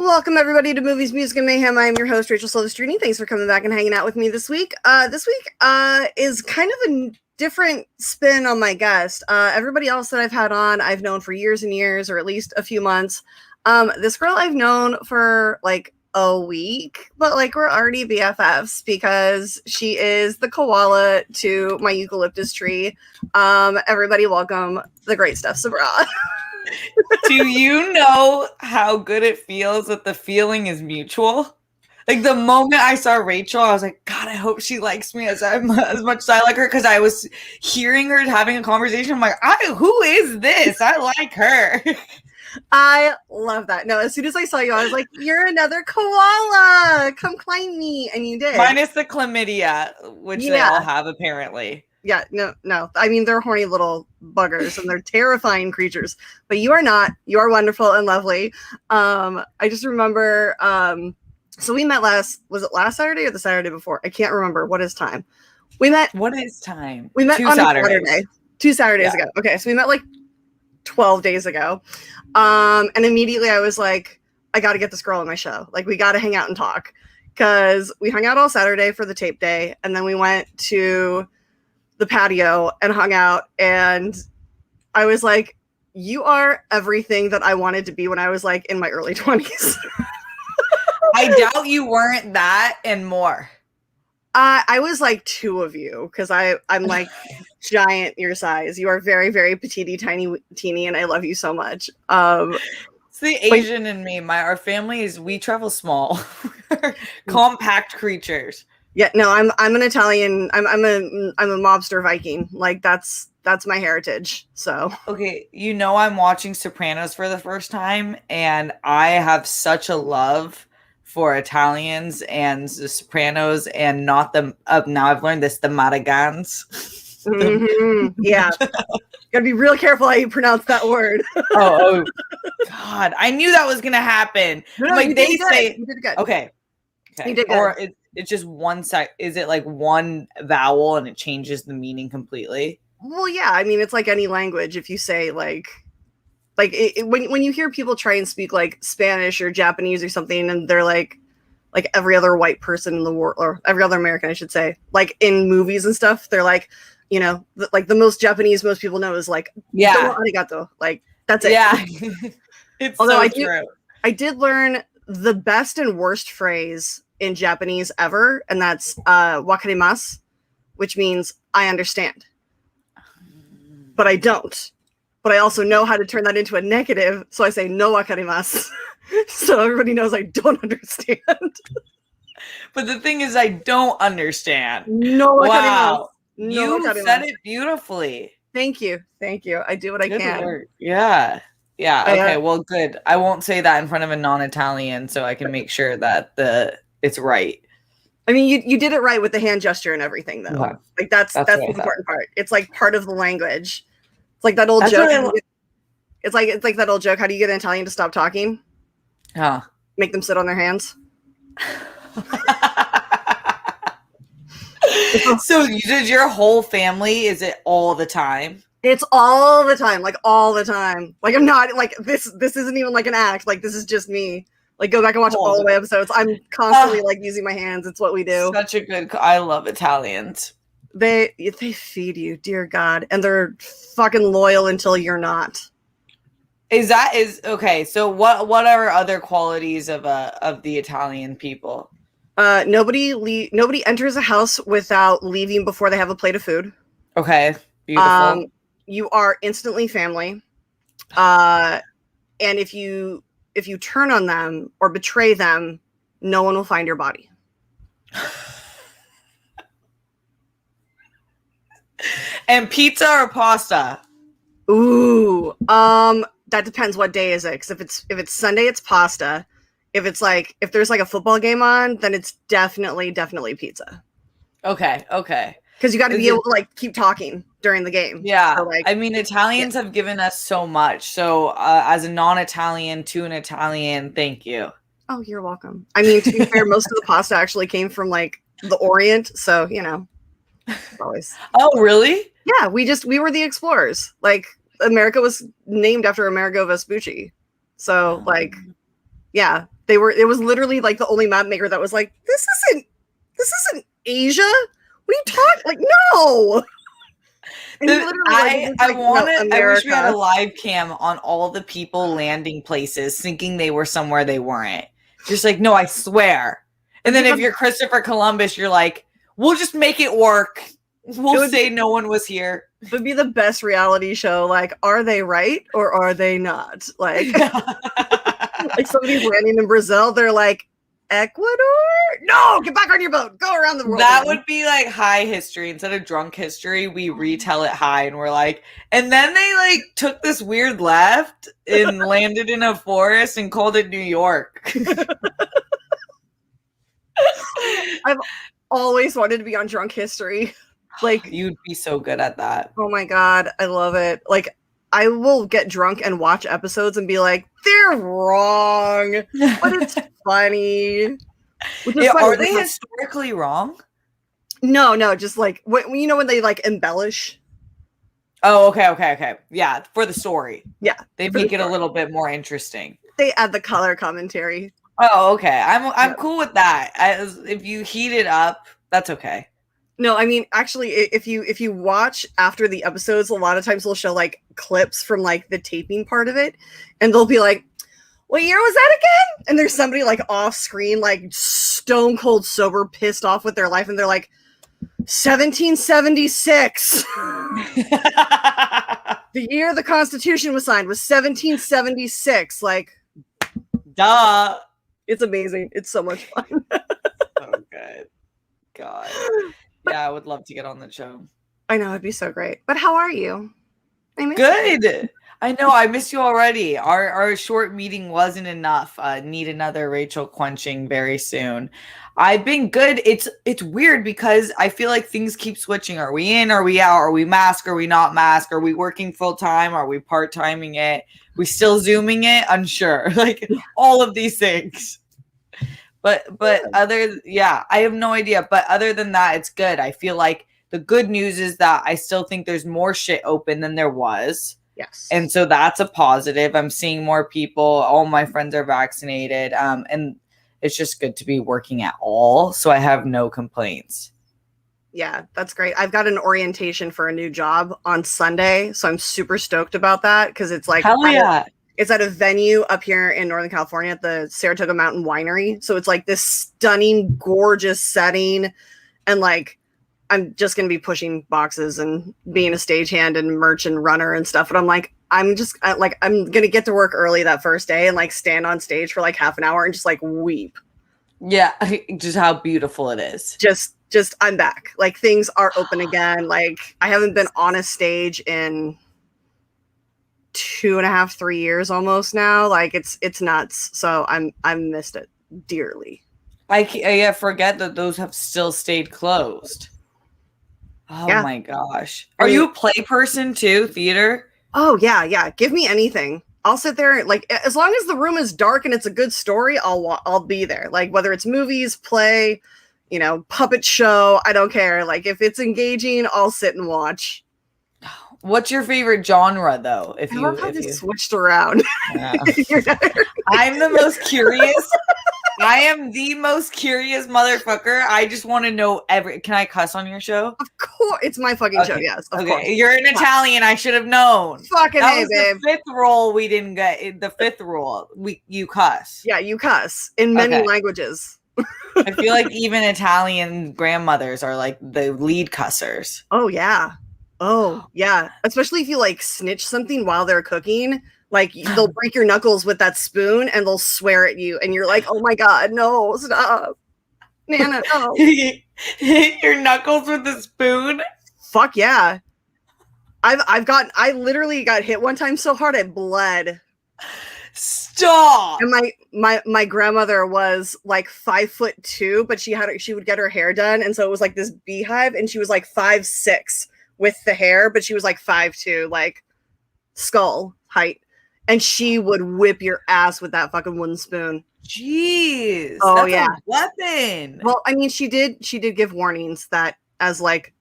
Welcome everybody to Movies, Music, and Mayhem. I'm your host, Rachel Silvestrini. Thanks for coming back and hanging out with me this week. This week is kind of a different spin on my guest. Everybody else that I've had on, I've known for years and years, or at least a few months. This girl I've known for like a week, but like we're already BFFs because she is the koala to my eucalyptus tree. Everybody welcome the great Steph Sabraw. Do you know how good it feels that the feeling is mutual? Like the moment I saw Rachel, I was like, God, I hope she likes me as much as I like her, because I was hearing her having a conversation. I'm like, who is this? I like her. I love that. No, as soon as I saw you, I was like, you're another koala. Come climb me. And you did. Minus the chlamydia, which they all have apparently. Yeah, no. I mean, they're horny little buggers and they're terrifying creatures, but you are not. You are wonderful and lovely. I just remember, so we met was it last Saturday or the Saturday before? I can't remember. What is time? What is time? We met on a Saturday. 2 Saturdays ago. Okay, so we met like 12 days ago. And immediately I was like, I got to get this girl on my show. Like, we got to hang out and talk, because we hung out all Saturday for the tape day. And then we went to the patio and hung out. And I was like, you are everything that I wanted to be when I was like in my early 20s. I doubt you weren't that and more. I was like 2 of you, because I'm like giant your size. You are very, very petite, tiny, teeny, and I love you so much. It's the Asian in me. Our family we travel small. Compact creatures. Yeah, no, I'm an Italian. I'm a mobster Viking. Like that's my heritage. So okay, I'm watching Sopranos for the first time, and I have such a love for Italians and the Sopranos, and not the now I've learned this, the Marigans. Mm-hmm. Yeah, gotta be real careful how you pronounce that word. oh God, I knew that was gonna happen. No, like they say, you did good. Okay, you did good. Or it's just one sec. Is it like one vowel and it changes the meaning completely? Well, yeah. I mean, it's like any language. If you say when you hear people try and speak like Spanish or Japanese or something, and they're like every other white person in the world, or every other American, I should say, like in movies and stuff, they're like, like the most Japanese most people know is like, yeah, arigato. Like that's it. Yeah. It's Although so true. I did learn the best and worst phrase in Japanese ever, and that's wakarimasu, which means I understand. But I don't. But I also know how to turn that into a negative, so I say no wakarimasu. So everybody knows I don't understand. But the thing is, I don't understand. No wakarimasu. Wow. No you wakarimasu. said it beautifully. Thank you. I do what I can. Work. Yeah. Okay. Well, good. I won't say that in front of a non-Italian, so I can make sure that it's right. I mean, you did it right with the hand gesture and everything, though. Yeah. Like that's the important part. It's like part of the language. It's like that old joke. It's like that old joke. How do you get an Italian to stop talking? Huh. Make them sit on their hands. So did your whole family? Is it all the time? It's all the time, like all the time. Like I'm not like this isn't even like an act. Like this is just me. Like go back and watch all the way episodes. I'm constantly like using my hands. It's what we do. Such a good. I love Italians. They feed you, dear God, and they're fucking loyal until you're not. Is okay? So what are other qualities of the Italian people? Nobody enters a house without leaving before they have a plate of food. Okay, beautiful. You are instantly family. And if you turn on them or betray them, no one will find your body. And pizza or pasta? Ooh, that depends what day is it. Because if it's Sunday, it's pasta. If there's like a football game on, then it's definitely pizza. Okay. Because you got to be able to like keep talking during the game. Yeah, so, I mean, Italians have given us so much. So as a non-Italian to an Italian, thank you. Oh, you're welcome. I mean, to be fair, most of the pasta actually came from like the Orient, so always. Oh, really? Yeah, we were the explorers. Like America was named after Amerigo Vespucci, so like, yeah, It was literally like the only map maker that was like, this isn't Asia. What are you talking? Like, no. And he literally, I wish we had a live cam on all the people landing places thinking they were somewhere they weren't. Just like, no, I swear. And then if you're Christopher Columbus, you're like, we'll just make it work. We'll say no one was here. It would be the best reality show. Like, are they right or are they not? Like, like somebody's landing in Brazil. They're like, Ecuador? No, get back on your boat. Go around the world. That would be like high history. Instead of drunk history, we retell it high and we're like, and then they like took this weird left and landed in a forest and called it New York. I've always wanted to be on drunk history. Like, you'd be so good at that. Oh my God. I love it. Like, I will get drunk and watch episodes and be like, they're wrong, but it's funny. Are they historically wrong? No, just like when they like embellish. Oh, okay. Yeah, for the story. Yeah, they make it a little bit more interesting. They add the color commentary. Oh, okay. I'm cool with that. If you heat it up, that's okay. No, I mean, actually, if you watch after the episodes, a lot of times they'll show like clips from like the taping part of it, and they'll be like, what year was that again? And there's somebody like off screen, like stone cold sober, pissed off with their life, and they're like, 1776. The year the Constitution was signed was 1776. Like, duh. It's amazing. It's so much fun. So good. God. Yeah, I would love to get on the show. I know, it'd be so great. But how are you? Good. I know, I miss you already. Our short meeting wasn't enough. Need another Rachel quenching very soon. I've been good. It's weird because I feel like things keep switching. Are we in? Are we out? Are we mask? Are we not mask? Are we working full time? Are we part-timing it? We still zooming it? Unsure. Like all of these things. But I have no idea. But other than that, it's good. I feel like the good news is that I still think there's more shit open than there was. Yes. And so that's a positive. I'm seeing more people. All my friends are vaccinated. And it's just good to be working at all. So I have no complaints. Yeah, that's great. I've got an orientation for a new job on Sunday. So I'm super stoked about that because it's like, hell yeah. It's at a venue up here in Northern California at the Saratoga Mountain Winery. So it's like this stunning, gorgeous setting. And like, I'm just going to be pushing boxes and being a stagehand and merch and runner and stuff. But I'm like, I'm going to get to work early that first day and like stand on stage for like half an hour and just like weep. Yeah. Just how beautiful it is. Just I'm back. Like things are open again. Like I haven't been on a stage in 2.5, 3 years almost now. Like it's nuts. So I missed it dearly. I forget that those have still stayed closed. Oh yeah. My gosh. Are you a play person too? Theater? Oh yeah. Give me anything. I'll sit there. Like as long as the room is dark and it's a good story, I'll be there. Like whether it's movies, play, puppet show, I don't care. Like if it's engaging, I'll sit and watch. What's your favorite genre, though? I love how this switched around. Yeah. I'm the most curious. I am the most curious motherfucker. I just want to know Can I cuss on your show? Of course, it's my fucking show. Yes, of course. You're an Italian. I should have known. Fucking that was babe. The fifth rule we didn't get. The fifth rule, you cuss. Yeah, you cuss in many languages. I feel like even Italian grandmothers are like the lead cussers. Oh yeah. Oh, yeah. Especially if you like snitch something while they're cooking, like they'll break your knuckles with that spoon and they'll swear at you. And you're like, oh my God, no, stop. Nana, no. Hit your knuckles with a spoon? Fuck yeah. I literally got hit one time so hard I bled. Stop. And my grandmother was like 5'2", but she would get her hair done. And so it was like this beehive and she was like 5'6". With the hair, but she was like 5'2", like skull height, and she would whip your ass with that fucking wooden spoon. Jeez, oh that's yeah, a weapon. Well, I mean, she did give warnings that as like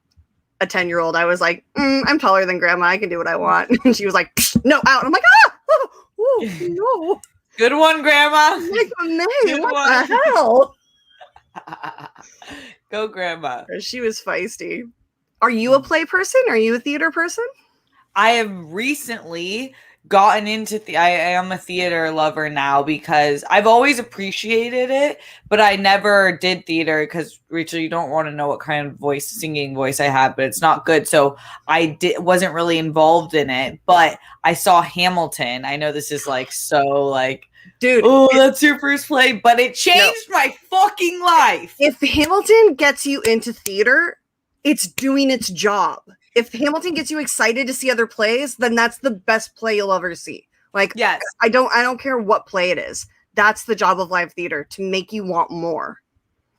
a 10-year-old, I was like, I'm taller than grandma, I can do what I want, and she was like, no, out. And I'm like, no. Good one, Grandma. Like, May, Good what one. the hell? Go, Grandma. She was feisty. Are you a play person? Are you a theater person? I have recently gotten into I am a theater lover now because I've always appreciated it, but I never did theater because Rachel, you don't want to know what kind of singing voice I have, but it's not good. So I wasn't really involved in it, but I saw Hamilton. I know this is like so like, dude, that's your first play, but it changed my fucking life. If Hamilton gets you into theater, it's doing its job. If Hamilton gets you excited to see other plays, then that's the best play you'll ever see. Like, yes, I don't care what play it is. That's the job of live theater, to make you want more.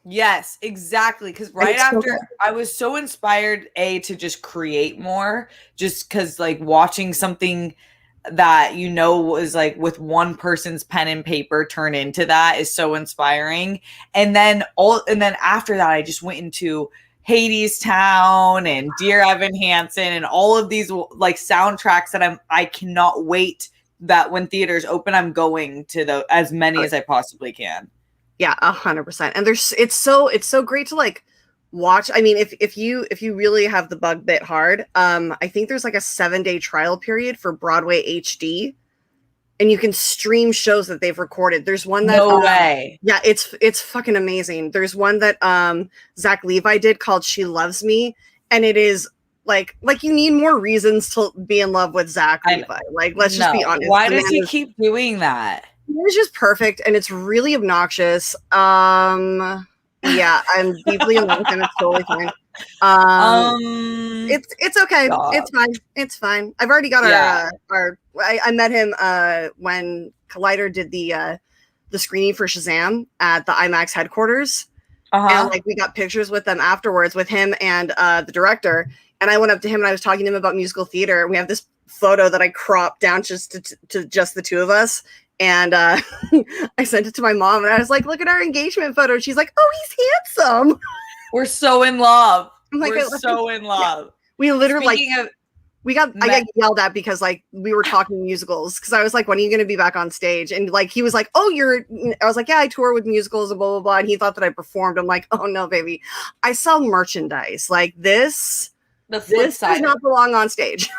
Yes, exactly. Because right after I was so inspired, to just create more, just because like watching something that was like with one person's pen and paper turn into that is so inspiring. And then after that, I just went into Hades Town and Dear Evan Hansen and all of these like soundtracks that I cannot wait that when theaters open, I'm going to as many as I possibly can. Yeah, 100%. And it's so great to like watch. I mean, if you really have the bug bit hard, I think there's like a 7-day trial period for Broadway HD. And you can stream shows that they've recorded. There's one that no way. Yeah, it's fucking amazing. There's one that Zach Levi did called She Loves Me, and it is like you need more reasons to be in love with Zach Levi. Like, let's just be honest. Why does he keep doing that? It's just perfect, and it's really obnoxious. Yeah, I'm deeply in love with him. It's totally fine. It's okay. God. It's fine. I've already got our I met him when Collider did the screening for Shazam at the IMAX headquarters. And like we got pictures with them afterwards with him and the director. And I went up to him and I was talking to him about musical theater. We have this photo that I cropped down just to just the two of us. And I sent it to my mom and I was like, look at our engagement photo. She's like, oh, he's handsome. We're so in love. Like, we're so in love. Yeah. We literally I got yelled at because like we were talking musicals because I was like, when are you going to be back on stage? And like he was like, oh, I was like, yeah, I tour with musicals and blah blah blah. And he thought that I performed. I'm like, oh no, baby, I sell merchandise. Like this does not belong on stage.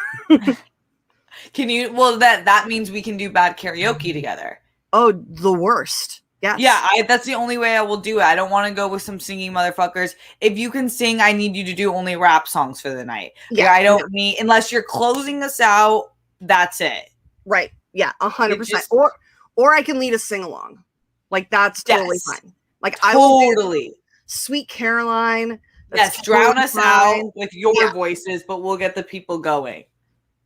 Can you? Well, that means we can do bad karaoke together. Oh, the worst. Yes. Yeah, that's the only way I will do it. I don't want to go with some singing motherfuckers. If you can sing, I need you to do only rap songs for the night. Yeah, I don't need, unless you're closing us out, that's it. Right. Yeah, 100%. Or I can lead a sing-along. Like, that's totally fine. Like, I will do Sweet Caroline. Yes, drown us out with your voices, but we'll get the people going.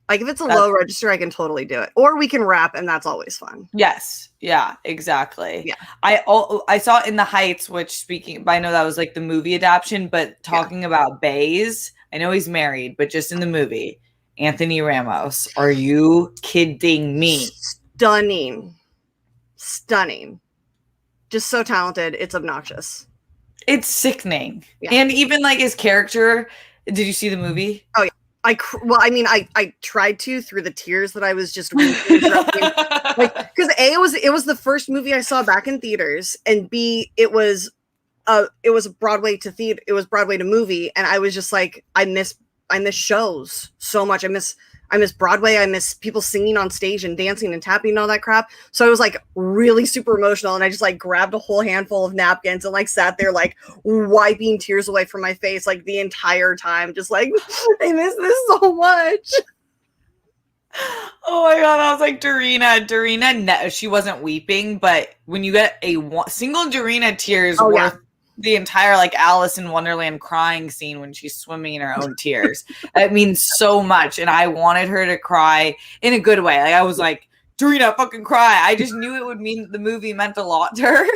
Like, if it's a low register, I can totally do it. Or we can rap, and that's always fun. Yes. Yeah, exactly. Yeah. I saw In the Heights, which I know that was like the movie adaptation, but talking about bays, I know he's married, but just in the movie, Anthony Ramos. Are you kidding me? Stunning. Just so talented. It's obnoxious. It's sickening. Yeah. And even like his character, did you see the movie? Oh, yeah. I tried to through the tears that I was just weeping. Like, because it was the first movie I saw back in theaters, and B, it was Broadway to theater. It was Broadway to movie, and I was just like, I miss shows so much. I miss Broadway. I miss people singing on stage and dancing and tapping and all that crap. So I was like really super emotional, and I just like grabbed a whole handful of napkins and like sat there like wiping tears away from my face like the entire time, just like I miss this so much. Oh my god, I was like Dorina. She wasn't weeping, but when you get a single Dorina tears worth the entire like Alice in Wonderland crying scene when she's swimming in her own tears. It means so much. And I wanted her to cry in a good way. Like I was like, Dorina, fucking cry. I just knew it would mean the movie meant a lot to her.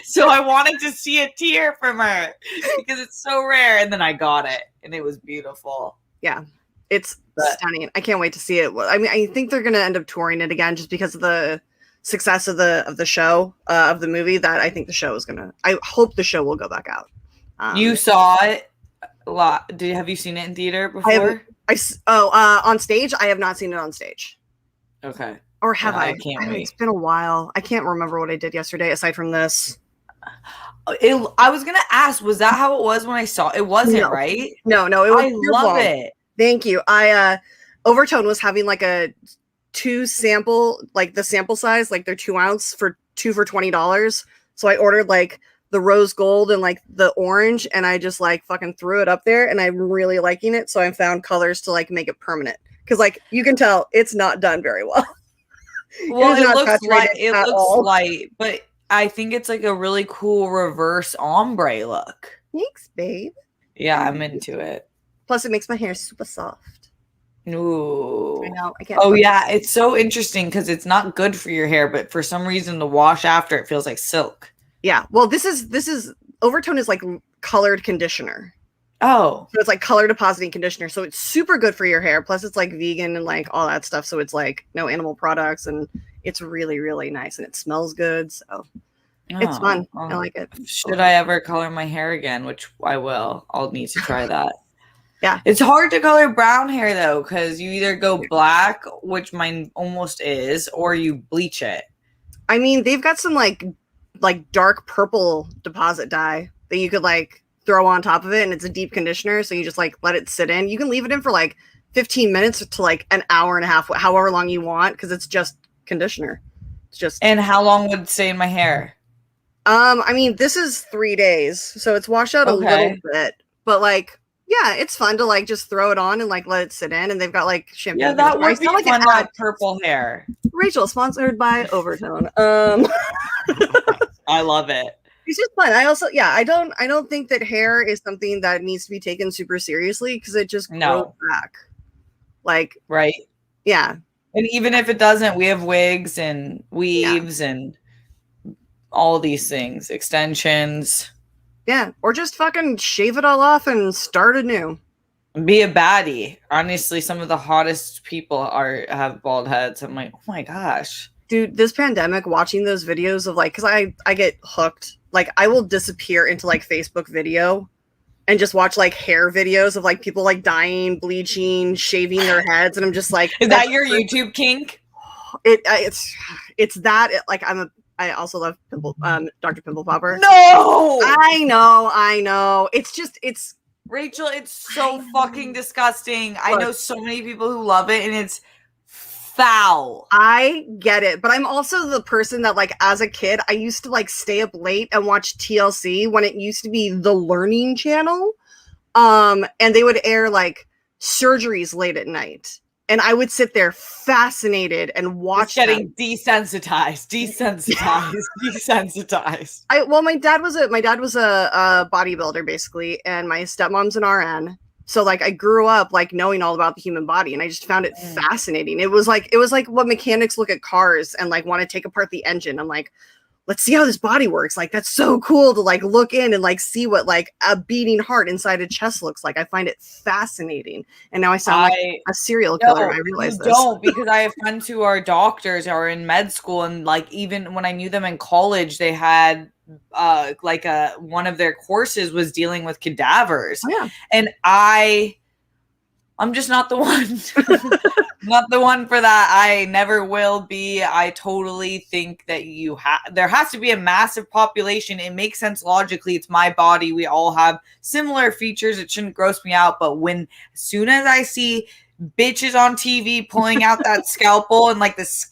So I wanted to see a tear from her because it's so rare. And then I got it and it was beautiful. Yeah. It's stunning. I can't wait to see it. I mean, I think they're going to end up touring it again just because of the success of the show of the movie. That I think the show is gonna. I hope the show will go back out. You saw it a lot. Have you seen it in theater before? On stage. I have not seen it on stage. Okay. Or have I? can't wait. It's been a while. I can't remember what I did yesterday aside from this. I was gonna ask, was that how it was when I saw it? Wasn't, right? No, it was. I love it. Thank you. Overtone was having like a the sample size, like they're 2 ounce for $20. So I ordered like the rose gold and like the orange, and I just like fucking threw it up there, and I'm really liking it. So I found colors to like make it permanent, because like you can tell it's not done very well. Well, it looks light. It looks light, but I think it's like a really cool reverse ombre look. Thanks, babe. Yeah, I'm into it. Plus, it makes my hair super soft. Ooh. I know. I can't. Oh yeah, it's so interesting because it's not good for your hair, but for some reason the wash after it feels like silk. Yeah. Well, this is Overtone is like colored conditioner. Oh. So it's like color depositing conditioner. So it's super good for your hair. Plus it's like vegan and like all that stuff. So it's like no animal products, and it's really, really nice, and it smells good. So it's fun. I like it. Should I ever color my hair again, which I will. I'll need to try that. Yeah. It's hard to color brown hair though, because you either go black, which mine almost is, or you bleach it. I mean, they've got some like dark purple deposit dye that you could like throw on top of it, and it's a deep conditioner, so you just like let it sit in. You can leave it in for like 15 minutes to like an hour and a half, however long you want, because it's just conditioner. It's just. And how long would it stay in my hair? I mean, this is 3 days, so it's washed out a little bit, but like, yeah, it's fun to like just throw it on and like let it sit in. And they've got like shampoo. Yeah, that would be fun to have purple hair. Rachel, sponsored by Overtone. I love it. It's just fun. I also, I don't think that hair is something that needs to be taken super seriously, because it just grows back. Like, right. Yeah. And even if it doesn't, we have wigs and weaves and all these things, extensions. Yeah. Or just fucking shave it all off and start anew. Be a baddie. Honestly, some of the hottest people have bald heads. I'm like, oh my gosh. Dude, this pandemic, watching those videos of like, because I get hooked. Like, I will disappear into like Facebook video and just watch like hair videos of like people like dyeing, bleaching, shaving their heads, and I'm just like, is that your YouTube kink? It's that. I also love Dr. Pimple Popper. No, I know. It's Rachel. It's so fucking disgusting. I know so many people who love it, and it's foul. I get it, but I'm also the person that like as a kid I used to like stay up late and watch TLC when it used to be the Learning Channel, and they would air like surgeries late at night, and I would sit there fascinated and watch. Just getting desensitized. My dad was a bodybuilder basically, and my stepmom's an RN. So like I grew up like knowing all about the human body, and I just found it fascinating. It was like what mechanics look at cars and like want to take apart the engine. I'm like, let's see how this body works. Like, that's so cool to like look in and like see what like a beating heart inside a chest looks like. I find it fascinating. And now I sound like a serial killer. I realize this. Don't, because I have friends who are doctors or in med school, and like even when I knew them in college, they had one of their courses was dealing with cadavers. Oh, yeah. And I'm just not the one. Not the one for that. I never will be. I totally think that there has to be a massive population. It makes sense logically. It's my body. We all have similar features. It shouldn't gross me out. But as soon as I see bitches on TV pulling out that scalpel and like this,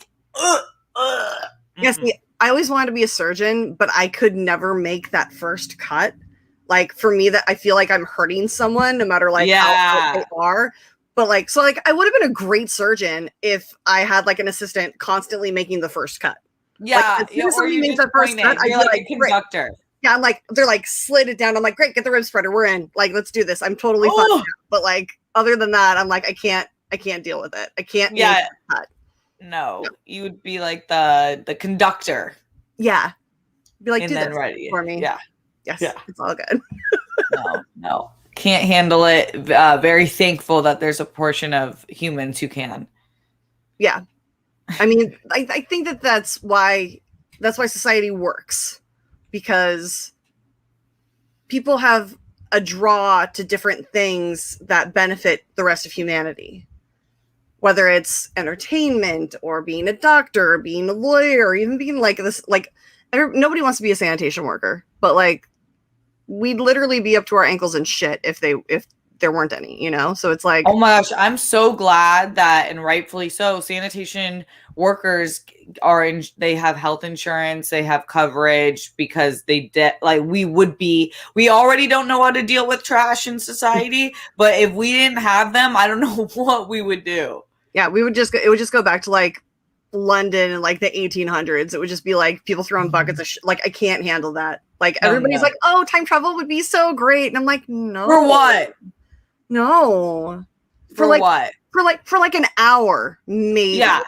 yes, I always wanted to be a surgeon, but I could never make that first cut. Like for me, that I feel like I'm hurting someone no matter like how out they are. But like, so like I would have been a great surgeon if I had like an assistant constantly making the first cut. Yeah. Like, as soon as somebody makes that first cut, I'd be like, a conductor. Great. Yeah, I'm like, they're like slid it down. I'm like, great, get the rib spreader. We're in. Like, let's do this. I'm totally fine now. But like, other than that, I'm like, I can't deal with it. I can't. Yeah. No, you would be like the conductor. Yeah. Be like, and do then this ready for me. Yeah. Yes. Yeah. It's all good. No. Can't handle it. Very thankful that there's a portion of humans who can. Yeah. I mean, I think that's why society works, because people have a draw to different things that benefit the rest of humanity. whether it's entertainment or being a doctor or being a lawyer or even being like this, like nobody wants to be a sanitation worker, but like we'd literally be up to our ankles in shit if there weren't any, you know? So it's like, oh my gosh, I'm so glad that, and rightfully so, sanitation workers they have health insurance, they have coverage, because we already don't know how to deal with trash in society, but if we didn't have them, I don't know what we would do. Yeah, it would just go back to like London in like the 1800s. It would just be like people throwing buckets of shit. Like, I can't handle that. Like, everybody's like, oh, time travel would be so great. And I'm like, no. For what? No. For like what? For like an hour, maybe. Yeah.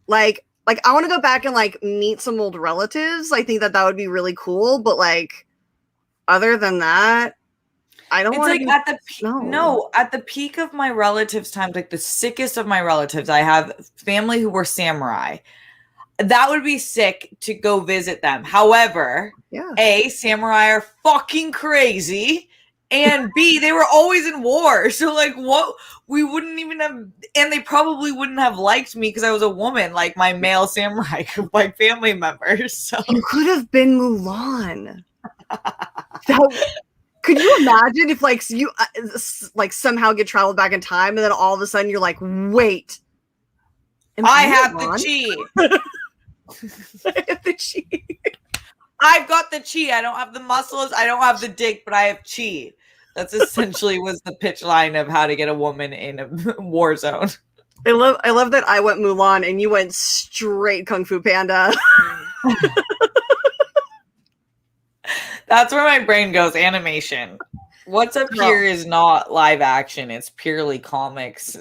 Like I want to go back and like meet some old relatives. I think that would be really cool. But like, other than that, I don't want to. It's like at the peak of my relatives' times, like the sickest of my relatives, I have family who were samurai. That would be sick to go visit them. However, A, samurai are fucking crazy. And B, they were always in war. So like what we wouldn't even have, and they probably wouldn't have liked me because I was a woman, like my male samurai like family members. So you could have been Mulan. Could you imagine if like you like somehow get traveled back in time and then all of a sudden you're like, wait, I have the chi. I have the chi. I've got the chi. I don't have the muscles. I don't have the dick, but I have chi. That's essentially was the pitch line of how to get a woman in a war zone. I love that I went Mulan and you went straight Kung Fu Panda. That's where my brain goes. Animation. What's up here is not live action. It's purely comics.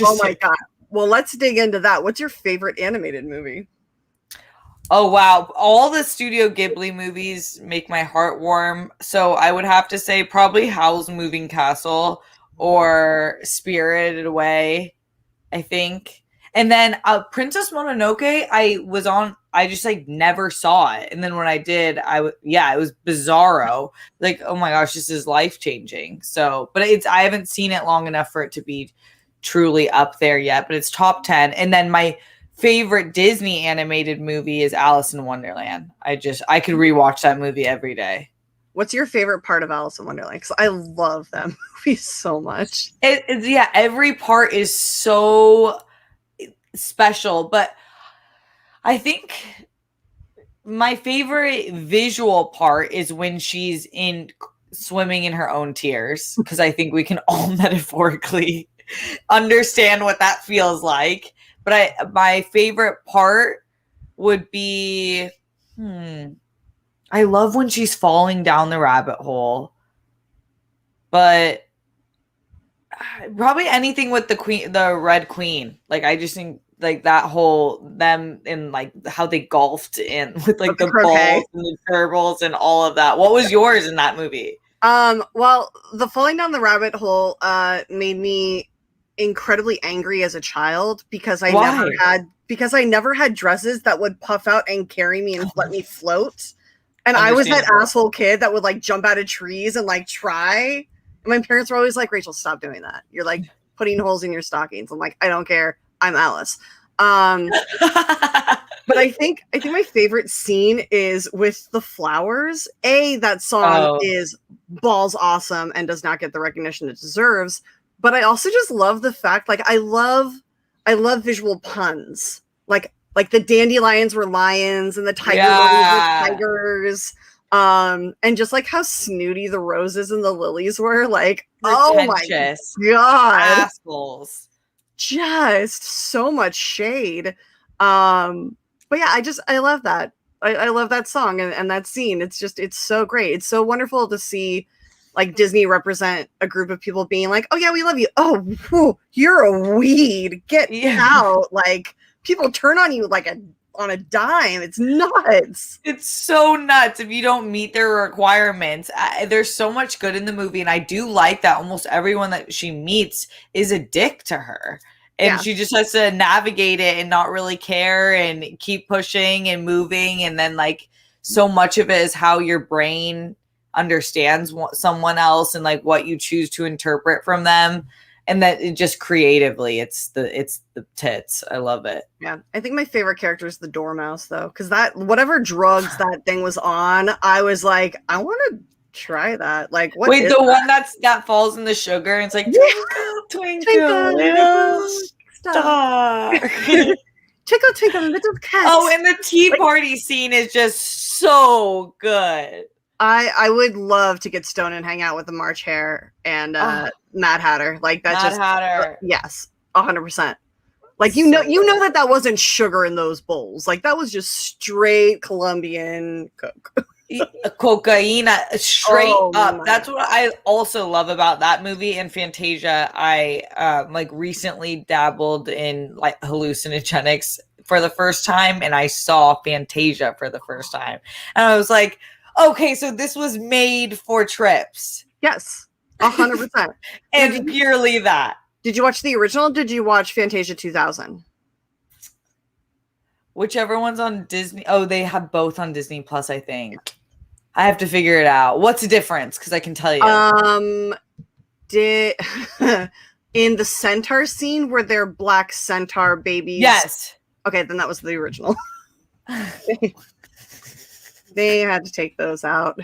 Oh my god. Well, let's dig into that. What's your favorite animated movie? Oh, wow. All the Studio Ghibli movies make my heart warm. So I would have to say probably Howl's Moving Castle or Spirited Away, I think. And then Princess Mononoke, I just like never saw it. And then when I did, it was bizarro. Like, oh my gosh, this is life-changing. So, but I haven't seen it long enough for it to be truly up there yet, but it's top 10. And then my favorite Disney animated movie is Alice in Wonderland. I could rewatch that movie every day. What's your favorite part of Alice in Wonderland? Because I love that movie so much. Every part is so special, but I think my favorite visual part is when she's swimming in her own tears, because I think we can all metaphorically understand what that feels like. But my favorite part would be, I love when she's falling down the rabbit hole. But probably anything with the Red Queen. Like, I just think like that whole them and like how they golfed in with like the balls and the gerbils and all of that. What was yours in that movie? Well, the falling down the rabbit hole made me incredibly angry as a child because I never had dresses that would puff out and carry me and let me float. And I was that asshole kid that would like jump out of trees and like try. And my parents were always like, Rachel, stop doing that. You're like putting holes in your stockings. I'm like, I don't care. I'm Alice. But I think my favorite scene is with the flowers. That song is balls awesome and does not get the recognition it deserves. But I also just love the fact, like, I love visual puns. Like the dandelions were lions and the tiger lilies were tigers. And just like how snooty the roses and the lilies were. Like, oh my god. Assholes. Just so much shade. But yeah, I love that. I love that song and that scene. It's so great. It's so wonderful to see like Disney represent a group of people being like, oh yeah, we love you. Oh, whew, you're a weed. Get out. Like, people turn on you like on a dime. It's nuts. It's so nuts if you don't meet their requirements. There's so much good in the movie, and I do like that almost everyone that she meets is a dick to her. And she just has to navigate it and not really care and keep pushing and moving. And then like so much of it is how your brain understands someone else and like what you choose to interpret from them. and that it just creatively, it's the tits. I love it. Yeah, I think my favorite character is the Dormouse though, because that whatever drugs that thing was on, I was like, I want to try that. Like, what? Wait, is the that? one that falls in the sugar, and it's like twinkle, twinkle, little star. Twinkle, twinkle, little cat. Oh, and the tea party scene is just so good. I would love to get stoned and hang out with the March Hare and Mad Hatter. Like that. Mad Hatter. Yes, 100%. Like you know that wasn't sugar in those bowls. Like that was just straight Colombian Coke. Cocaine straight up. That's God. what I also love about that movie and Fantasia. I like recently dabbled in like hallucinogenics for the first time, and I saw Fantasia for the first time, and I was like, okay, so this was made for trips. Yes, 100%. And purely that. Did you watch the original? Or did you watch Fantasia 2000? Whichever one's on Disney. Oh, they have both on Disney Plus, I think. I have to figure it out. What's the difference? Because I can tell you. In the centaur scene where they're black centaur babies. Yes. Okay, then that was the original. They had to take those out.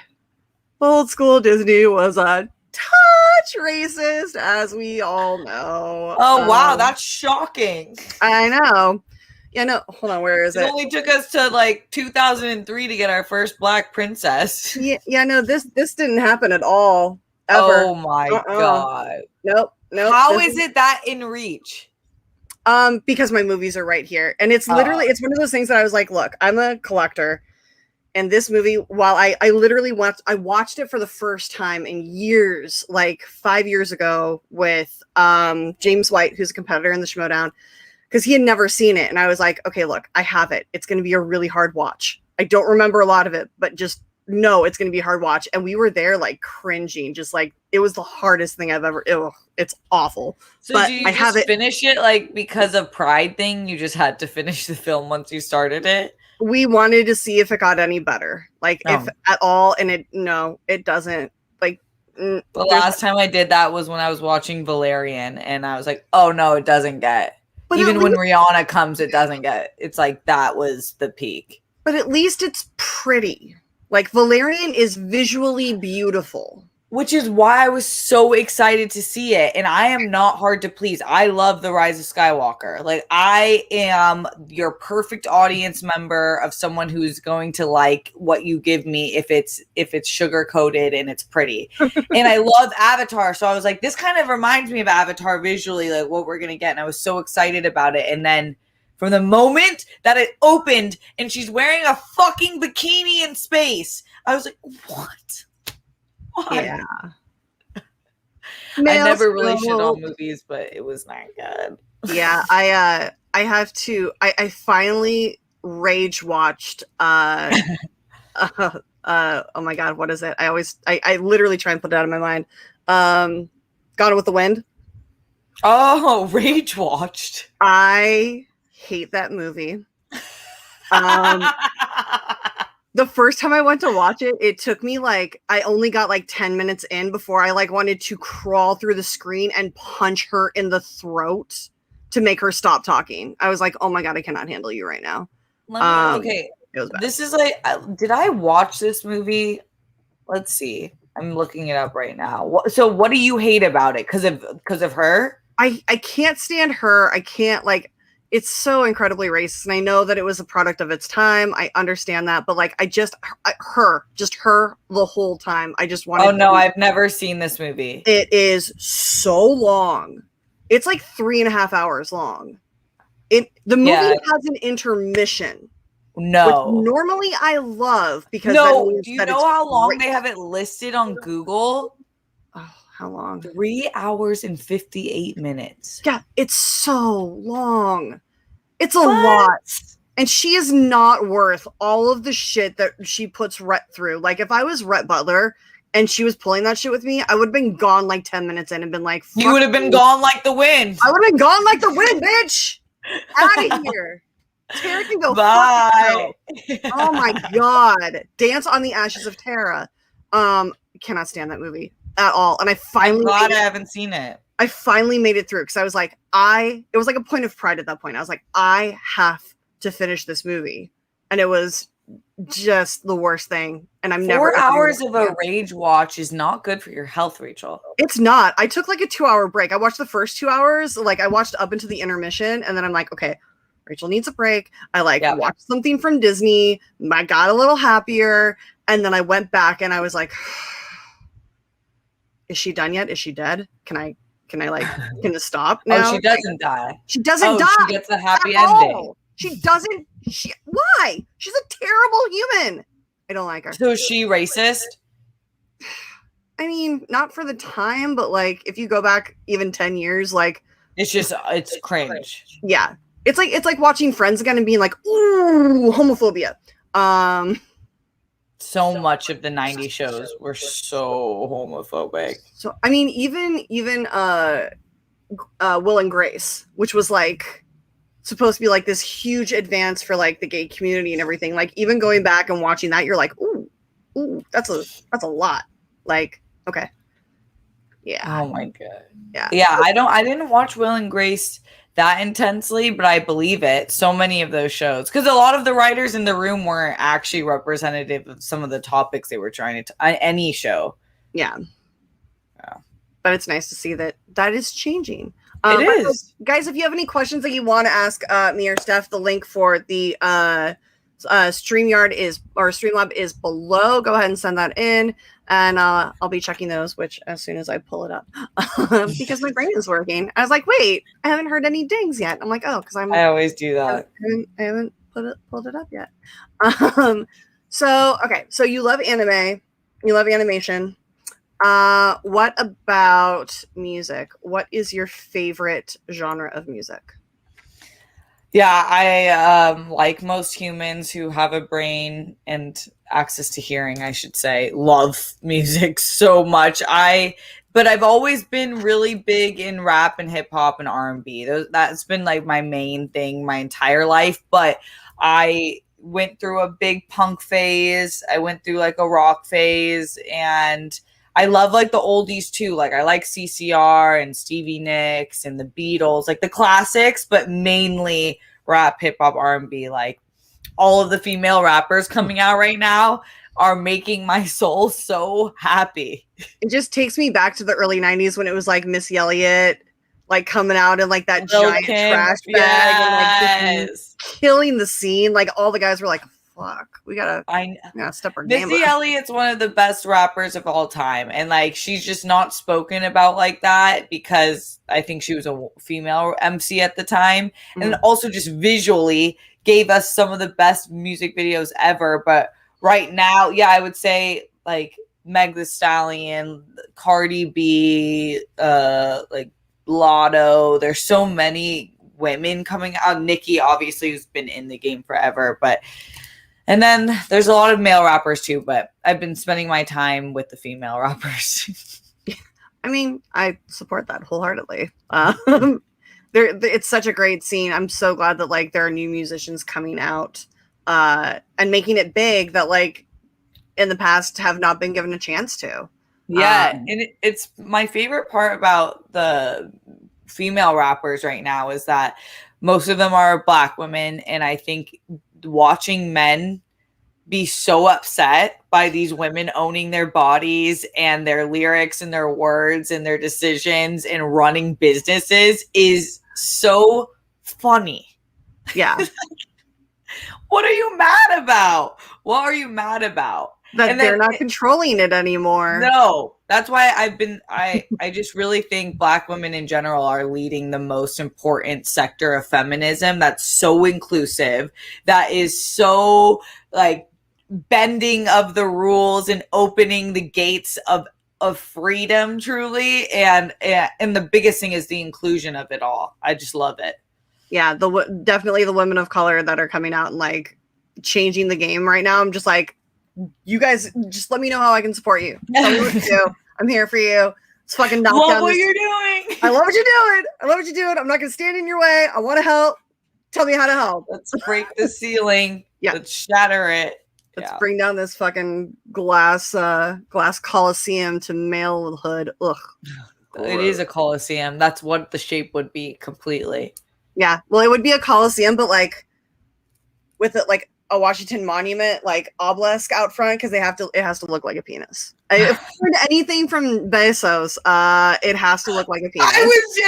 Old school Disney was a touch racist, as we all know. Oh, wow. That's shocking. I know. Yeah, no, hold on. Where is it? It only took us to like 2003 to get our first black princess. Yeah, no, this didn't happen at all. Ever. Oh my God. Nope. How is it that in reach? Because my movies are right here. And it's literally, it's one of those things that I was like, look, I'm a collector. And this movie, while I literally watched it for the first time in years, like 5 years ago with James White, who's a competitor in the Schmodown, because he had never seen it. And I was like, okay, look, I have it. It's going to be a really hard watch. I don't remember a lot of it, but just know it's going to be a hard watch. And we were there like cringing, just like it was the hardest thing I've ever, it's awful. So but did you just finish it like because of pride thing? You just had to finish the film once you started it? We wanted to see if it got any better, like if at all. And it doesn't. Like the last time I did that was when I was watching Valerian, and I was like, oh no, it doesn't get. But even when Rihanna comes, it doesn't get. It's like that was the peak. But at least it's pretty. Like Valerian is visually beautiful. Which is why I was so excited to see it. And I am not hard to please. I love The Rise of Skywalker. Like I am your perfect audience member of someone who's going to like what you give me if it's sugar coated and it's pretty. And I love Avatar. So I was like, this kind of reminds me of Avatar visually, like what we're gonna get. And I was so excited about it. And then from the moment that it opened and she's wearing a fucking bikini in space, I was like, what? Why? Yeah. I never really shit on movies, but it was not good. Yeah, I have to. I finally rage watched. Oh my God, what is it? I literally try and put it out of my mind. Gone with the Wind. Oh, rage watched. I hate that movie. The first time I went to watch it, it took me like, I only got like 10 minutes in before I like wanted to crawl through the screen and punch her in the throat to make her stop talking. I was like, oh my God, I cannot handle you right now. Okay. This is like, did I watch this movie? Let's see. I'm looking it up right now. So what do you hate about it? Because of her? I can't stand her. I can't it's so incredibly racist, and I know that it was a product of its time. I understand that, but like, her the whole time. I just wanted. Oh no, I've never seen this movie. It is so long. It's like 3.5 hours long. The movie has an intermission. No, which normally I love because do you know how long they have it listed on Google? Oh, how long? 3 hours and 58 minutes. Yeah, it's so long. It's a lot. And she is not worth all of the shit that she puts Rhett through. Like, if I was Rhett Butler and she was pulling that shit with me, I would have been gone like 10 minutes in and been like, you would have been gone like the wind. I would have been gone like the wind, bitch. Out of here. Tara can go. Bye. Oh my God. Dance on the Ashes of Tara. Cannot stand that movie at all. And I finally I'm glad I haven't seen it. I finally made it through because I was like, it was like a point of pride at that point. I was like, I have to finish this movie. And it was just the worst thing. And I'm never 4 hours of a rage watch is not good for your health, Rachel. It's not. I took like a 2-hour break. I watched the first 2 hours. Like I watched up into the intermission, and then I'm like, okay, Rachel needs a break. I watched something from Disney. I got a little happier. And then I went back and I was like, is she done yet? Is she dead? Can I can it stop now? Oh, she doesn't die. She doesn't die. She gets a happy ending. She doesn't. Why? She's a terrible human. I don't like her. So is she racist? I mean, not for the time, but like if you go back even 10 years, like it's cringe. Yeah. It's like watching Friends again and being like, ooh, homophobia. So much of the 90s shows were so homophobic. So I mean, even Will and Grace, which was like supposed to be like this huge advance for like the gay community and everything. Like even going back and watching that, you're like, ooh, that's a lot. Like, okay. Yeah. Oh my god. Yeah. Yeah, I didn't watch Will and Grace that intensely, but I believe it. So many of those shows, because a lot of the writers in the room weren't actually representative of some of the topics they were trying to any show. Yeah. But it's nice to see that is changing. It is. Guys, if you have any questions that you want to ask me or Steph, the link for the Streamlab is below. Go ahead and send that in, and I'll be checking those as soon as I pull it up because my brain is working. I was like, wait, I haven't heard any dings yet. I'm like, oh, because I always do that. I haven't pulled it up yet. So you love anime, you love animation. What about music? What is your favorite genre of music? Yeah, I like most humans who have a brain and access to hearing, I should say, love music so much. But I've always been really big in rap and hip hop and R&B. That's been like my main thing my entire life. But I went through a big punk phase. I went through like a rock phase, and I love like the oldies too. Like I like CCR and Stevie Nicks and the Beatles, like the classics, but mainly rap, hip hop, R&B. Like all of the female rappers coming out right now are making my soul so happy. It just takes me back to the early 90s when it was like Missy Elliott, like coming out in like that giant trash bag and like just killing the scene. Like all the guys were like, fuck, we gotta step our game up. Missy Elliott's one of the best rappers of all time, and like she's just not spoken about like that because I think she was a female MC at the time, and also just visually gave us some of the best music videos ever. But right now, yeah, I would say like Meg Thee Stallion, Cardi B, like Lotto. There's so many women coming out. Nicki, obviously, who's been in the game forever, but. And then there's a lot of male rappers too, but I've been spending my time with the female rappers. I mean, I support that wholeheartedly. It's such a great scene. I'm so glad that like there are new musicians coming out and making it big that like in the past have not been given a chance to. Yeah, and it's my favorite part about the female rappers right now is that most of them are Black women, and I think watching men be so upset by these women owning their bodies and their lyrics and their words and their decisions and running businesses is so funny. Yeah. What are you mad about? What are you mad about? That they're not controlling it anymore. No, that's why I just really think Black women in general are leading the most important sector of feminism that's so inclusive, that is so like bending of the rules and opening the gates of freedom truly. And the biggest thing is the inclusion of it all. I just love it. Yeah, definitely the women of color that are coming out and like changing the game right now. I'm just like, you guys just let me know how I can support you. Tell me what to do. I'm here for you. Let's fucking knock love down what you're doing. I love what you're doing. I love what you're doing. I'm not going to stand in your way. I want to help. Tell me how to help. Let's break the ceiling. Yeah. Let's shatter it. Let's bring down this fucking glass coliseum to malehood. Ugh. It is a coliseum. That's what the shape would be completely. Yeah. Well, it would be a coliseum, but like with it, like a Washington Monument, like obelisk out front, because it has to look like a penis. If you heard anything from Bezos, it has to look like a penis.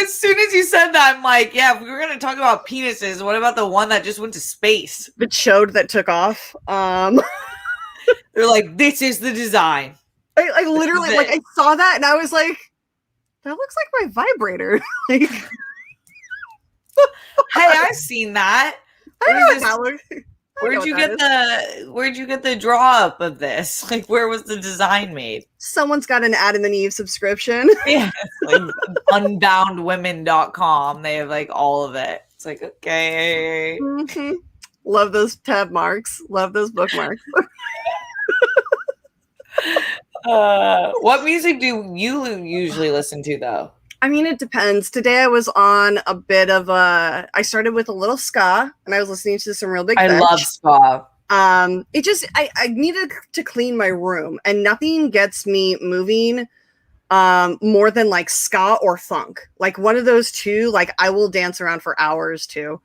As soon as you said that, I'm like, yeah, if we were gonna talk about penises, what about the one that just went to space? The chode that took off. They're like, this is the design. I literally like I saw that and I was like, that looks like my vibrator. Like, hey, I've seen that. Where'd you get the draw up of this? Like, where was the design made? Someone's got an Adam and Eve subscription. Yeah, like unboundwomen.com. They have like all of it. It's like, okay. Mm-hmm. Love those tab marks. Love those bookmarks. What music do you usually listen to, though? I mean, it depends. Today I was on a bit of I started with a little ska, and I was listening to some real big I Fish. love ska. It just I needed to clean my room, and nothing gets me moving more than like ska or funk. Like one of those two, like I will dance around for hours too.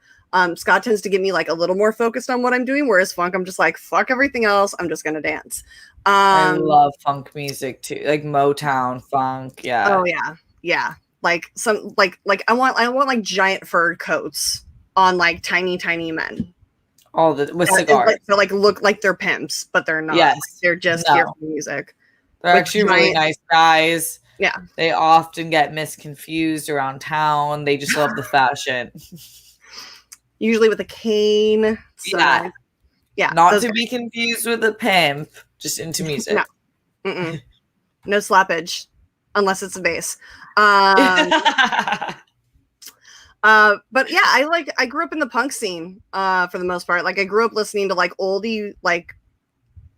Ska tends to get me like a little more focused on what I'm doing, whereas funk, I'm just like, fuck everything else. I'm just gonna dance. I love funk music too, like Motown funk. Yeah. Oh yeah, yeah. Like some like I want like giant fur coats on like tiny men. All the with cigars. They like look like they're pimps, but they're not. Yes, like, they're just here for music. They're actually really nice guys. Yeah. They often get misconfused around town. They just love the fashion. Usually with a cane. So, yeah. Yeah. Not to be confused with a pimp, just into music. No. No slappage, unless it's a bass. But yeah, I grew up in the punk scene for the most part. Like I grew up listening to like oldie like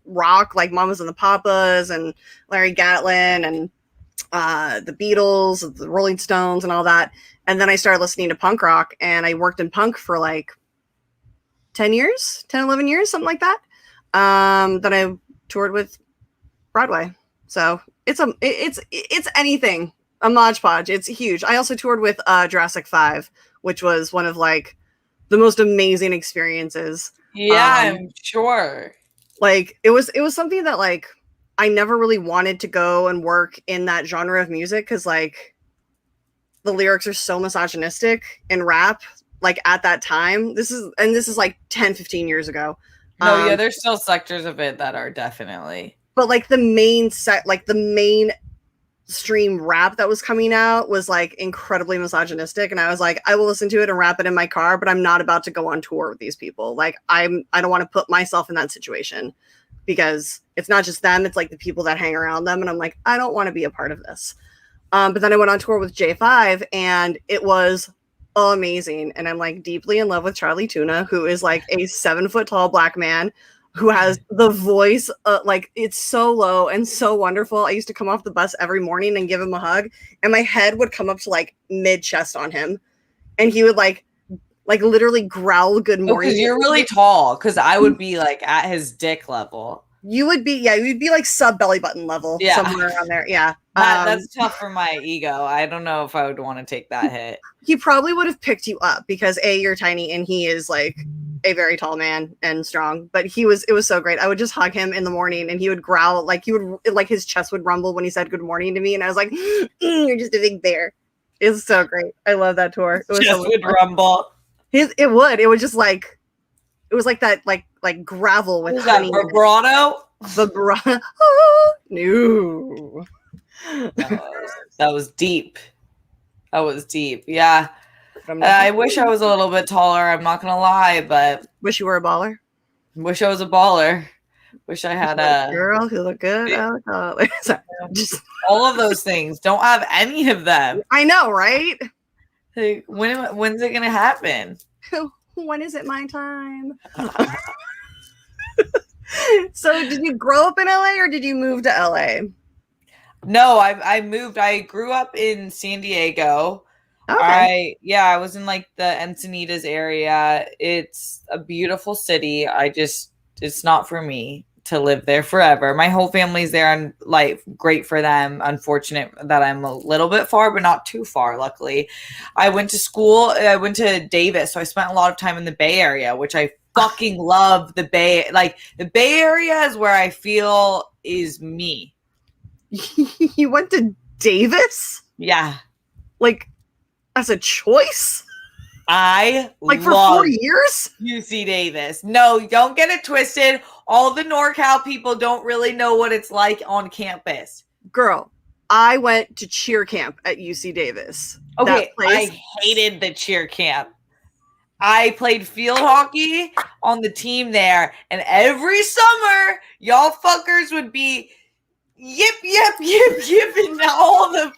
rock, like Mamas and the Papas and Larry Gatlin and the Beatles, the Rolling Stones and all that. And then I started listening to punk rock, and I worked in punk for like 11 years, something like that. Then I toured with Broadway. So it's anything. A Mod Podge. It's huge. I also toured with Jurassic 5, which was one of like the most amazing experiences. Yeah, I'm sure. Like it was something that like I never really wanted to go and work in that genre of music, because like the lyrics are so misogynistic in rap, like at that time. This is like 10-15 years ago. No, yeah, there's still sectors of it that are definitely. But like the main stream rap that was coming out was like incredibly misogynistic, and I was like, I will listen to it and rap it in my car, but I'm not about to go on tour with these people. Like I don't want to put myself in that situation, because it's not just them, it's like the people that hang around them, and I'm like, I don't want to be a part of this. But then I went on tour with J5, and it was amazing, and I'm like deeply in love with Charlie Tuna, who is like a 7-foot tall black man who has the voice, like it's so low and so wonderful. I used to come off the bus every morning and give him a hug, and my head would come up to like mid chest on him, and he would like literally growl good morning. Because you're really tall, because I would be like at his dick level. You'd be like sub belly button level, somewhere around there. Yeah. That's tough for my ego. I don't know if I would want to take that hit. He probably would have picked you up, because A, you're tiny, and he is like a very tall man and strong. But it was so great. I would just hug him in the morning, and he would growl, like his chest would rumble when he said good morning to me, and I was like, you're just a big bear. It's so great. I love that tour. It was chest so would rumble. It was just like, it was like that like gravel with honey. That vibrato? Vibrato. No. That was deep. Yeah. I wish I was a little bit taller. I'm not gonna lie, but wish you were a baller. Wish I was a baller. Wish I had a girl who looked good. All of those things. Don't have any of them. I know, right? Like, when's it gonna happen? When is it my time? So did you grow up in LA, or did you move to LA? No, I moved. I grew up in San Diego. Okay. I was in like the Encinitas area. It's a beautiful city. It's not for me. to live there forever. My whole family's there and like great for them. Unfortunate that I'm a little bit far, but not too far, luckily. I went to school, I went to Davis, so I spent a lot of time in the Bay Area, which I fucking love. The Bay, like the Bay Area is where I feel is me. You went to Davis? Yeah. Like as a choice? I like for love 4 years? UC Davis. No, don't get it twisted. All the NorCal people don't really know what it's like on campus. Girl, I went to cheer camp at UC Davis. Okay, I hated the cheer camp. I played field hockey on the team there, and every summer, y'all fuckers would be yip, yip, yip, yip, and all the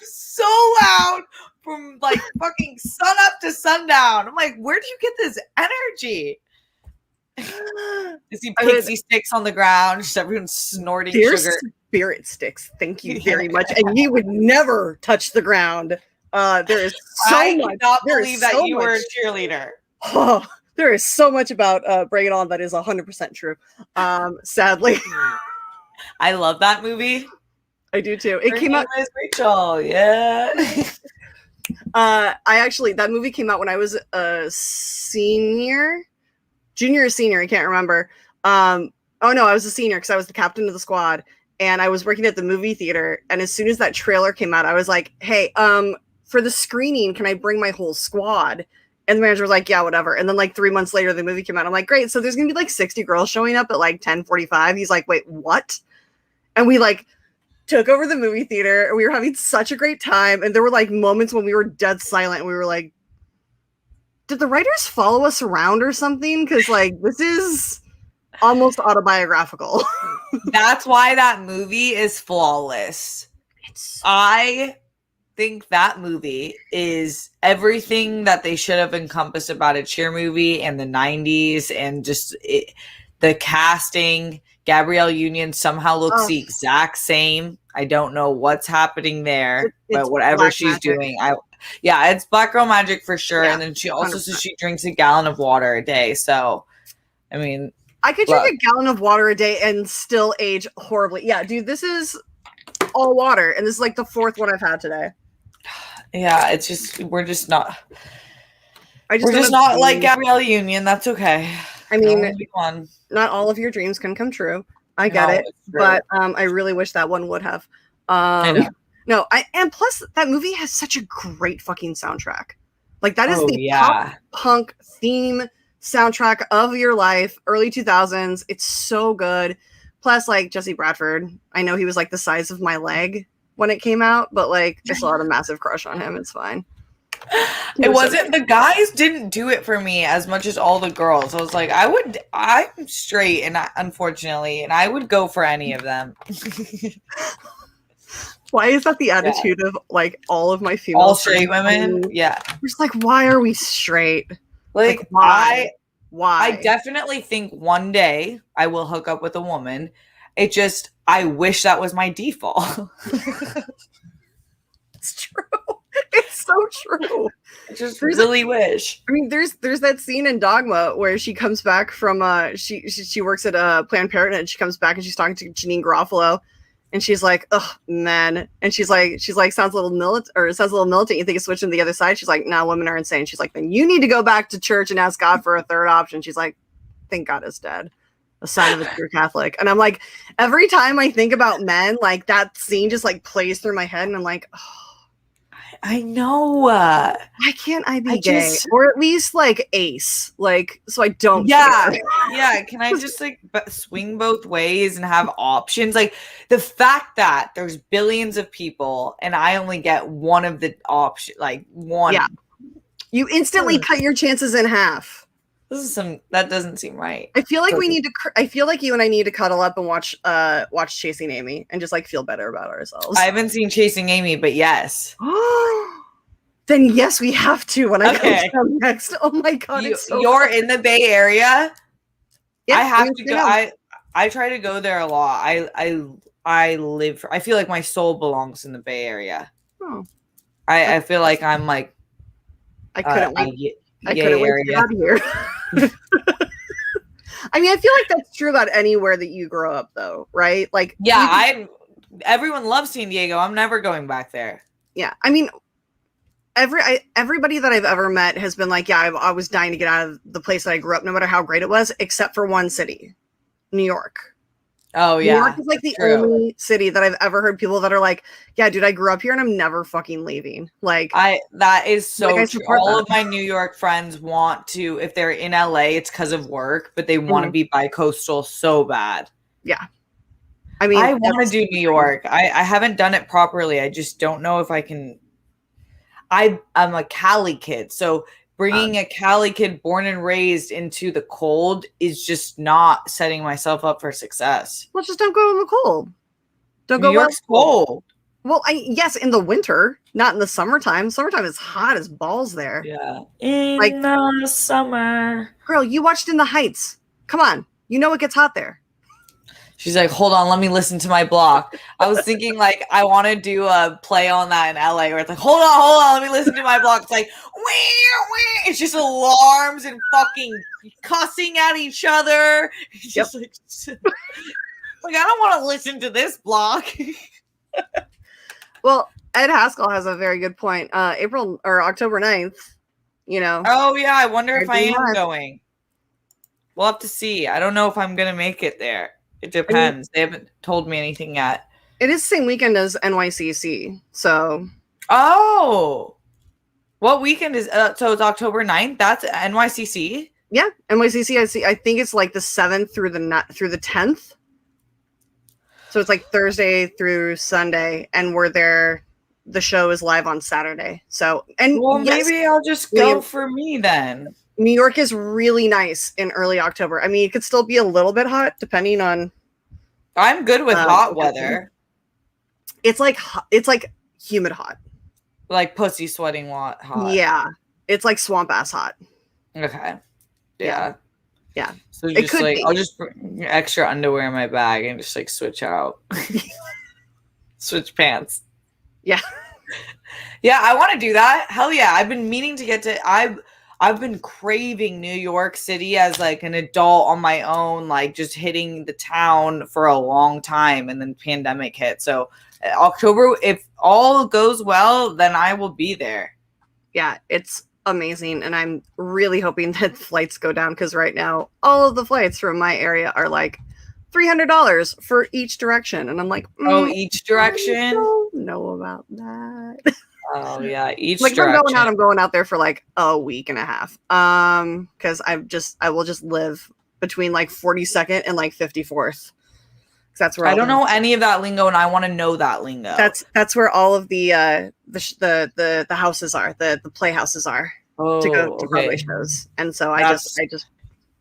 so loud from like fucking sun up to sundown. I'm like, where do you get this energy? You see pixie sticks on the ground, just everyone snorting sugar. Spirit sticks. Thank you very much. And you would never touch the ground. There is so much. I cannot believe that you were a cheerleader. Oh, there is so much about Bring It On that is 100% true. Sadly. I love that movie. I do too. It came out as Rachel. Yeah. that movie came out when I was a junior or senior, I can't remember. Oh no, I was a senior because I was the captain of the squad and I was working at the movie theater. And as soon as that trailer came out, I was like, hey, for the screening, can I bring my whole squad? And the manager was like, yeah, whatever. And then like 3 months later, the movie came out. I'm like, great. So there's going to be like 60 girls showing up at like 10:45. He's like, wait, what? And we like took over the movie theater and we were having such a great time. And there were like moments when we were dead silent and we were like, did the writers follow us around or something? Because like this is almost autobiographical. That's why that movie is flawless. I think that movie is everything that they should have encompassed about a cheer movie in the 90s, and just the casting. Gabrielle Union somehow looks the exact same. I don't know what's happening there, but whatever she's doing, it's Black Girl Magic for sure. Yeah, and then she also says she drinks a gallon of water a day. So, I mean, I could drink a gallon of water a day and still age horribly. Yeah, dude, this is all water, and this is like the fourth one I've had today. Yeah, it's just we're just not like Gabrielle Union. That's okay. I mean, not all of your dreams can come true. I get it, but I really wish that one would have. I know. No, and plus that movie has such a great fucking soundtrack. Like that is pop punk theme soundtrack of your life, early 2000s. It's so good. Plus, like Jesse Bradford, I know he was like the size of my leg when it came out, but like I still had a massive crush on him. It's fine. It wasn't, the guys didn't do it for me as much as all the girls. I was like, I'm straight, and unfortunately, and I would go for any of them. Why is that the attitude of like all of my female all straight women? Yeah, it's like, why are we straight? Like why? I definitely think one day I will hook up with a woman. It just, I wish that was my default. It's true. It's so true. I just really wish. I mean, there's that scene in Dogma where she comes back from she works at Planned Parenthood, and she comes back and she's talking to Janine Garofalo, and she's like, "Ugh, man," and she's like, sounds a little militant. You think it's switching to the other side? She's like, "No, women are insane." She's like, "Then you need to go back to church and ask God for a third option." She's like, "Thank God is dead." A sign of a true Catholic. And I'm like, every time I think about men, like that scene just like plays through my head, and I'm like, oh, I know. Why can't I be gay? Or at least like ace, like so I don't. Yeah, yeah. Can I just like swing both ways and have options? Like the fact that there's billions of people and I only get one of the option, like one. Yeah, you instantly cut your chances in half. That doesn't seem right. I feel like I feel like you and I need to cuddle up and watch Chasing Amy and just like feel better about ourselves. I haven't seen Chasing Amy, but yes. Then yes, we have to when I come next. Oh my God. You're in the Bay Area. Yeah, I have to go. I try to go there a lot. I live I feel like my soul belongs in the Bay Area. Oh. I feel like I'm like I couldn't wait. I couldn't wait to get out of here. I mean, I feel like that's true about anywhere that you grow up, though, right? Like, yeah, everyone loves San Diego. I'm never going back there. Yeah, I mean, everybody that I've ever met has been like, yeah, I was dying to get out of the place that I grew up, no matter how great it was, except for one city, New York. Oh yeah, New York is like the only city that I've ever heard people that are like, yeah, dude, I grew up here and I'm never fucking leaving. Like, that is so like, true. All of my New York friends want to, if they're in LA, it's because of work, but they want to be bi-coastal so bad. Yeah. I mean, I want to do New York. I haven't done it properly. I just don't know if I can. I'm a Cali kid, so bringing a Cali kid born and raised into the cold is just not setting myself up for success. Well, just don't go in the cold. Don't go. New York's cold. Well, yes, in the winter, not in the summertime. Summertime is hot as balls there. Yeah, in the summer. Girl, you watched In the Heights. Come on, you know it gets hot there. She's like, hold on, let me listen to my block. I was thinking, like, I want to do a play on that in LA where it's like, hold on, let me listen to my block. It's like, wee. It's just alarms and fucking cussing at each other. It's just like, I don't want to listen to this block. Well, Ed Haskell has a very good point. October 9th, you know. Oh, yeah, I wonder if I am going. We'll have to see. I don't know if I'm going to make it there. It depends. They haven't told me anything yet. It is the same weekend as NYCC, so. Oh, what weekend is? So it's October 9th. That's NYCC. Yeah, NYCC. I think it's like the 7th through the 10th. So it's like Thursday through Sunday, and we're there. The show is live on Saturday. So maybe I'll just go for me then. New York is really nice in early October. I mean, it could still be a little bit hot depending on. I'm good with hot weather. It's like humid hot. Like pussy sweating hot. Yeah. It's like swamp ass hot. Okay. Yeah. Yeah. So I'll just bring extra underwear in my bag and just like switch out. Switch pants. Yeah. Yeah, I want to do that. Hell yeah. I've been meaning to get to I've been craving New York City as like an adult on my own, like just hitting the town for a long time, and then pandemic hit. So October, if all goes well, then I will be there. Yeah, it's amazing. And I'm really hoping that flights go down, because right now all of the flights from my area are like $300 for each direction. And I'm like, each direction? I don't know about that. Oh yeah, each like direction. I'm going out there for like a week and a half. Because I will just live between like 42nd and like 54th. That's where I don't know any of that lingo, and I want to know that lingo. That's where all of the houses are, the playhouses are to go to Broadway shows. And so I just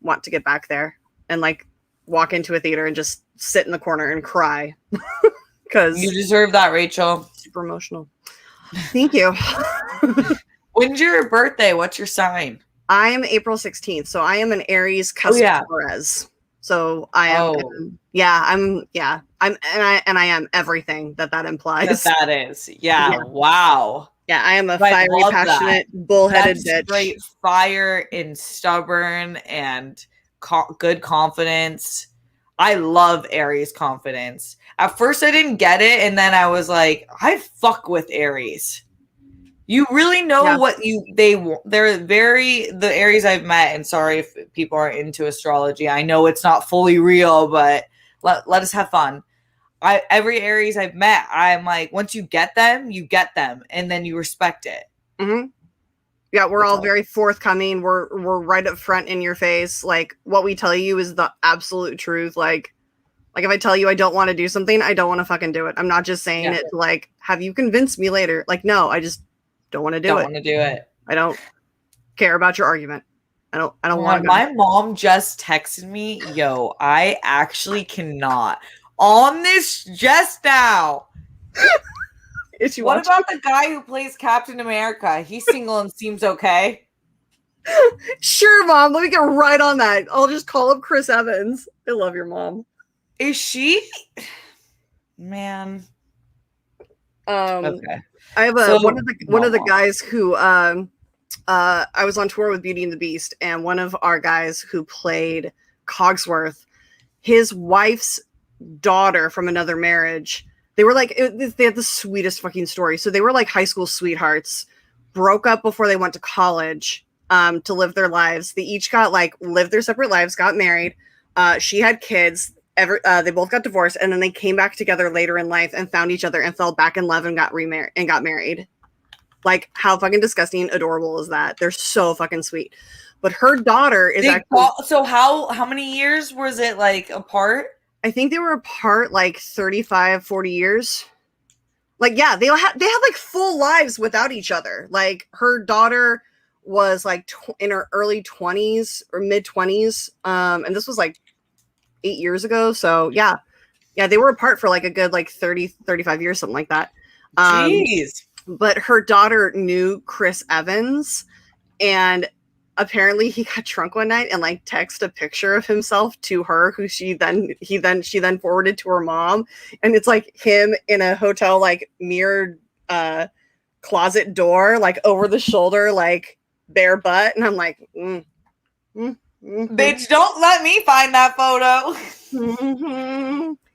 want to get back there and like walk into a theater and just sit in the corner and cry. Because you deserve that, Rachel. Super emotional. Thank you. When's your birthday? What's your sign? I am April 16th, so I am an Aries cusp Taurus. So I am I am everything that implies. That is. Yeah. Wow. Yeah, I am a fiery, passionate, bullheaded bitch. Straight fire and stubborn and good confidence. I love Aries confidence. At first I didn't get it, and then I was like, I fuck with Aries. You really know what they're very, the Aries I've met, and sorry if people are into astrology. I know it's not fully real, but let us have fun. Every Aries I've met, I'm like, once you get them, and then you respect it. Mm-hmm. Yeah, we're all very forthcoming. We're right up front in your face. Like, what we tell you is the absolute truth. Like if I tell you I don't want to do something, I don't want to fucking do it. I'm not just saying it to like have you convince me later. Like, no, I just don't want to do it. Want to do it. I don't care about your argument. I don't want to. My mom just texted me, yo, I actually cannot. On this just now. What about the guy who plays Captain America? He's single and seems okay. Sure, Mom. Let me get right on that. I'll just call up Chris Evans. I love your mom. Is she? Man. Okay. I have one of the guys who I was on tour with Beauty and the Beast, and one of our guys who played Cogsworth, his wife's daughter from another marriage. They were like, they had the sweetest fucking story. So they were like high school sweethearts, broke up before they went to college to live their lives. They each got lived their separate lives, got married. She had kids. They both got divorced, and then they came back together later in life and found each other and fell back in love and got remarried and got married. Like, how fucking disgusting, adorable is that? They're so fucking sweet. But her daughter is actually. So how many years was it apart? I think they were apart 35, 40 years. They had full lives without each other. Like, her daughter was in her early 20s or mid 20s. And this was 8 years ago. So yeah, they were apart for a good 30, 35 years, something like that. Jeez. But her daughter knew Chris Evans, and apparently he got drunk one night and texted a picture of himself to her, who she then forwarded to her mom, and it's him in a hotel mirrored closet door, over the shoulder, bare butt, and I'm bitch, don't let me find that photo.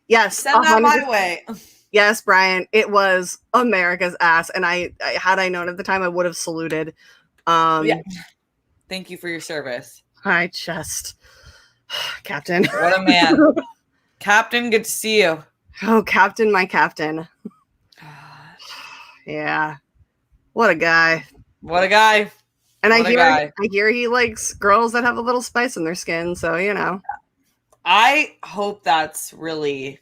Yes, send that my way. Yes, Brian, it was America's ass, and I had I known at the time, I would have saluted. Yeah. Thank you for your service. I just, Captain. What a man. Captain, good to see you. Oh, Captain, my Captain. Yeah. What a guy. What a guy. And I hear he likes girls that have a little spice in their skin, so I hope that's really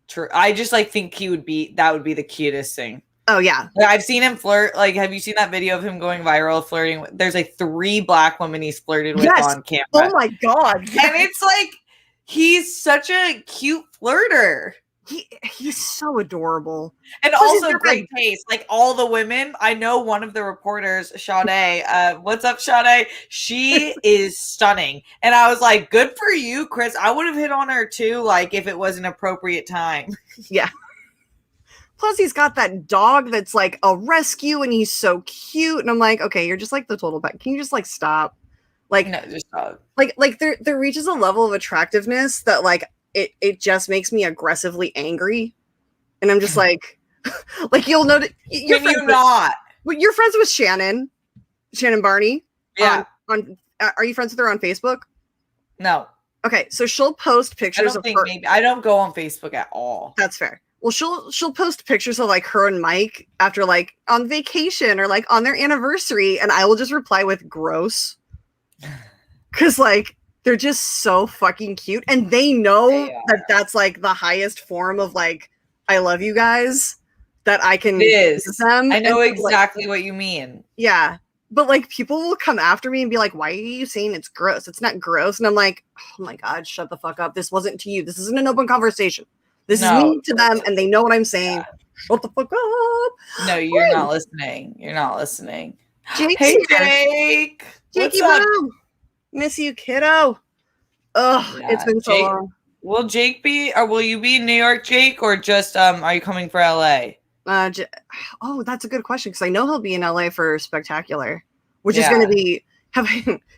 true. I just think that would be the cutest thing. Oh yeah. I've seen him flirt. Have you seen that video of him going viral flirting with, there's 3 black women he's flirted with on camera. Oh my God. Yes. And it's he's such a cute flirter. He's so adorable. And also great taste. All the women, I know one of the reporters, Sade, what's up, Sade? She is stunning. And I was good for you, Chris. I would have hit on her too, if it was an appropriate time. Yeah. Plus, he's got that dog that's a rescue, and he's so cute. And I'm okay, you're just the total pet. Can you just stop? No, just stop. There reaches a level of attractiveness that it just makes me aggressively angry, and I'm just you'll notice. You're friends with Shannon Barney. Yeah. Are you friends with her on Facebook? No. Okay, so she'll post pictures of her. Maybe I don't go on Facebook at all. That's fair. Well, she'll post pictures of her and Mike after on vacation or on their anniversary, and I will just reply with gross, because they're just so fucking cute, and they know that's the highest form of I love you guys that I can. It is. Them. I know exactly what you mean. Yeah, but people will come after me and be why are you saying it's gross? It's not gross, and I'm oh my God, shut the fuck up. This wasn't to you. This isn't an open conversation. This is me to them, and they know what I'm saying. Yeah. Shut the fuck up. No, you're not listening. You're not listening. Jake's hey, here. Jake. Jakey, boo. Miss you, kiddo. Ugh, it's been so long. Will Jake be, or will you be in New York, Jake, or just are you coming for LA? Oh, that's a good question, because I know he'll be in LA for Spectacular, which is going to be.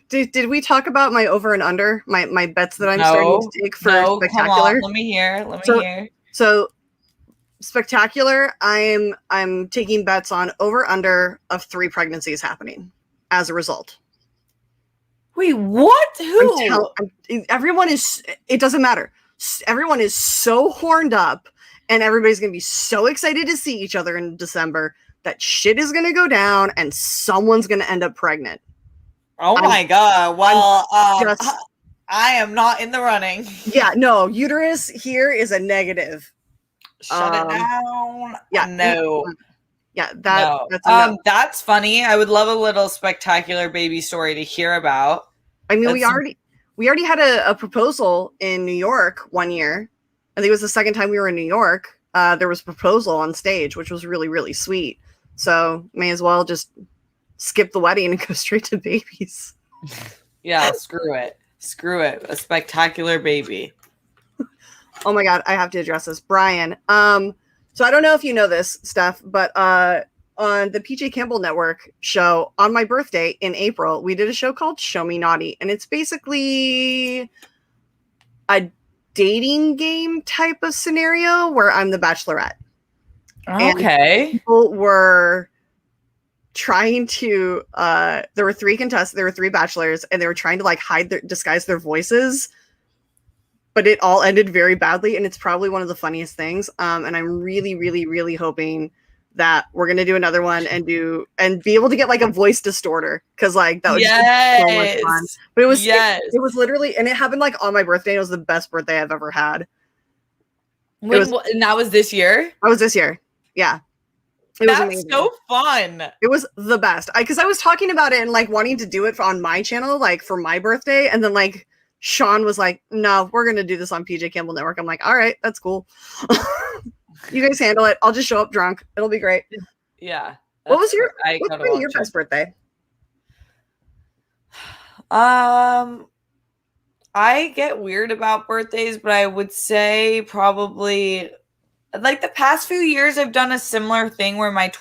Did we talk about my over and under my bets that I'm starting to take for Spectacular? Come on. Let me hear. So Spectacular, I'm taking bets on over under of 3 pregnancies happening as a result. Wait, what? Who? Everyone is. It doesn't matter. Everyone is so horned up, and everybody's going to be so excited to see each other in December that shit is going to go down, and someone's going to end up pregnant. Oh my God. Well, I am not in the running. Yeah, no, uterus here is a negative. Shut it down. Yeah. No. Yeah, that's funny. I would love a little Spectacular baby story to hear about. I mean, we already had a proposal in New York one year. I think it was the second time we were in New York. There was a proposal on stage, which was really, really sweet. So may as well just skip the wedding and go straight to babies. Yeah, screw it. A Spectacular baby. Oh my God, I have to address this. Brian. So I don't know if you know this, Steph, but on the PJ Campbell Network show on my birthday in April, we did a show called Show Me Naughty. And it's basically a dating game type of scenario where I'm the bachelorette. Okay. And people were trying to there were 3 contestants, there were 3 bachelors, and they were trying to like disguise their voices, but it all ended very badly, and it's probably one of the funniest things. And I'm really, really, really hoping that we're gonna do another one and be able to get like a voice distorter, because like that would just be so much fun. But it was literally, and it happened like on my birthday. It was the best birthday I've ever had. And that was this year? That was this year. Yeah. That's so fun. It was the best. Because I was talking about it and like wanting to do it on my channel, like for my birthday. And then like Sean was like, no, we're going to do this on PJ Campbell Network. I'm like, all right, that's cool. You guys handle it. I'll just show up drunk. It'll be great. Yeah. What was your best birthday? I get weird about birthdays, but I would say probably like the past few years I've done a similar thing where I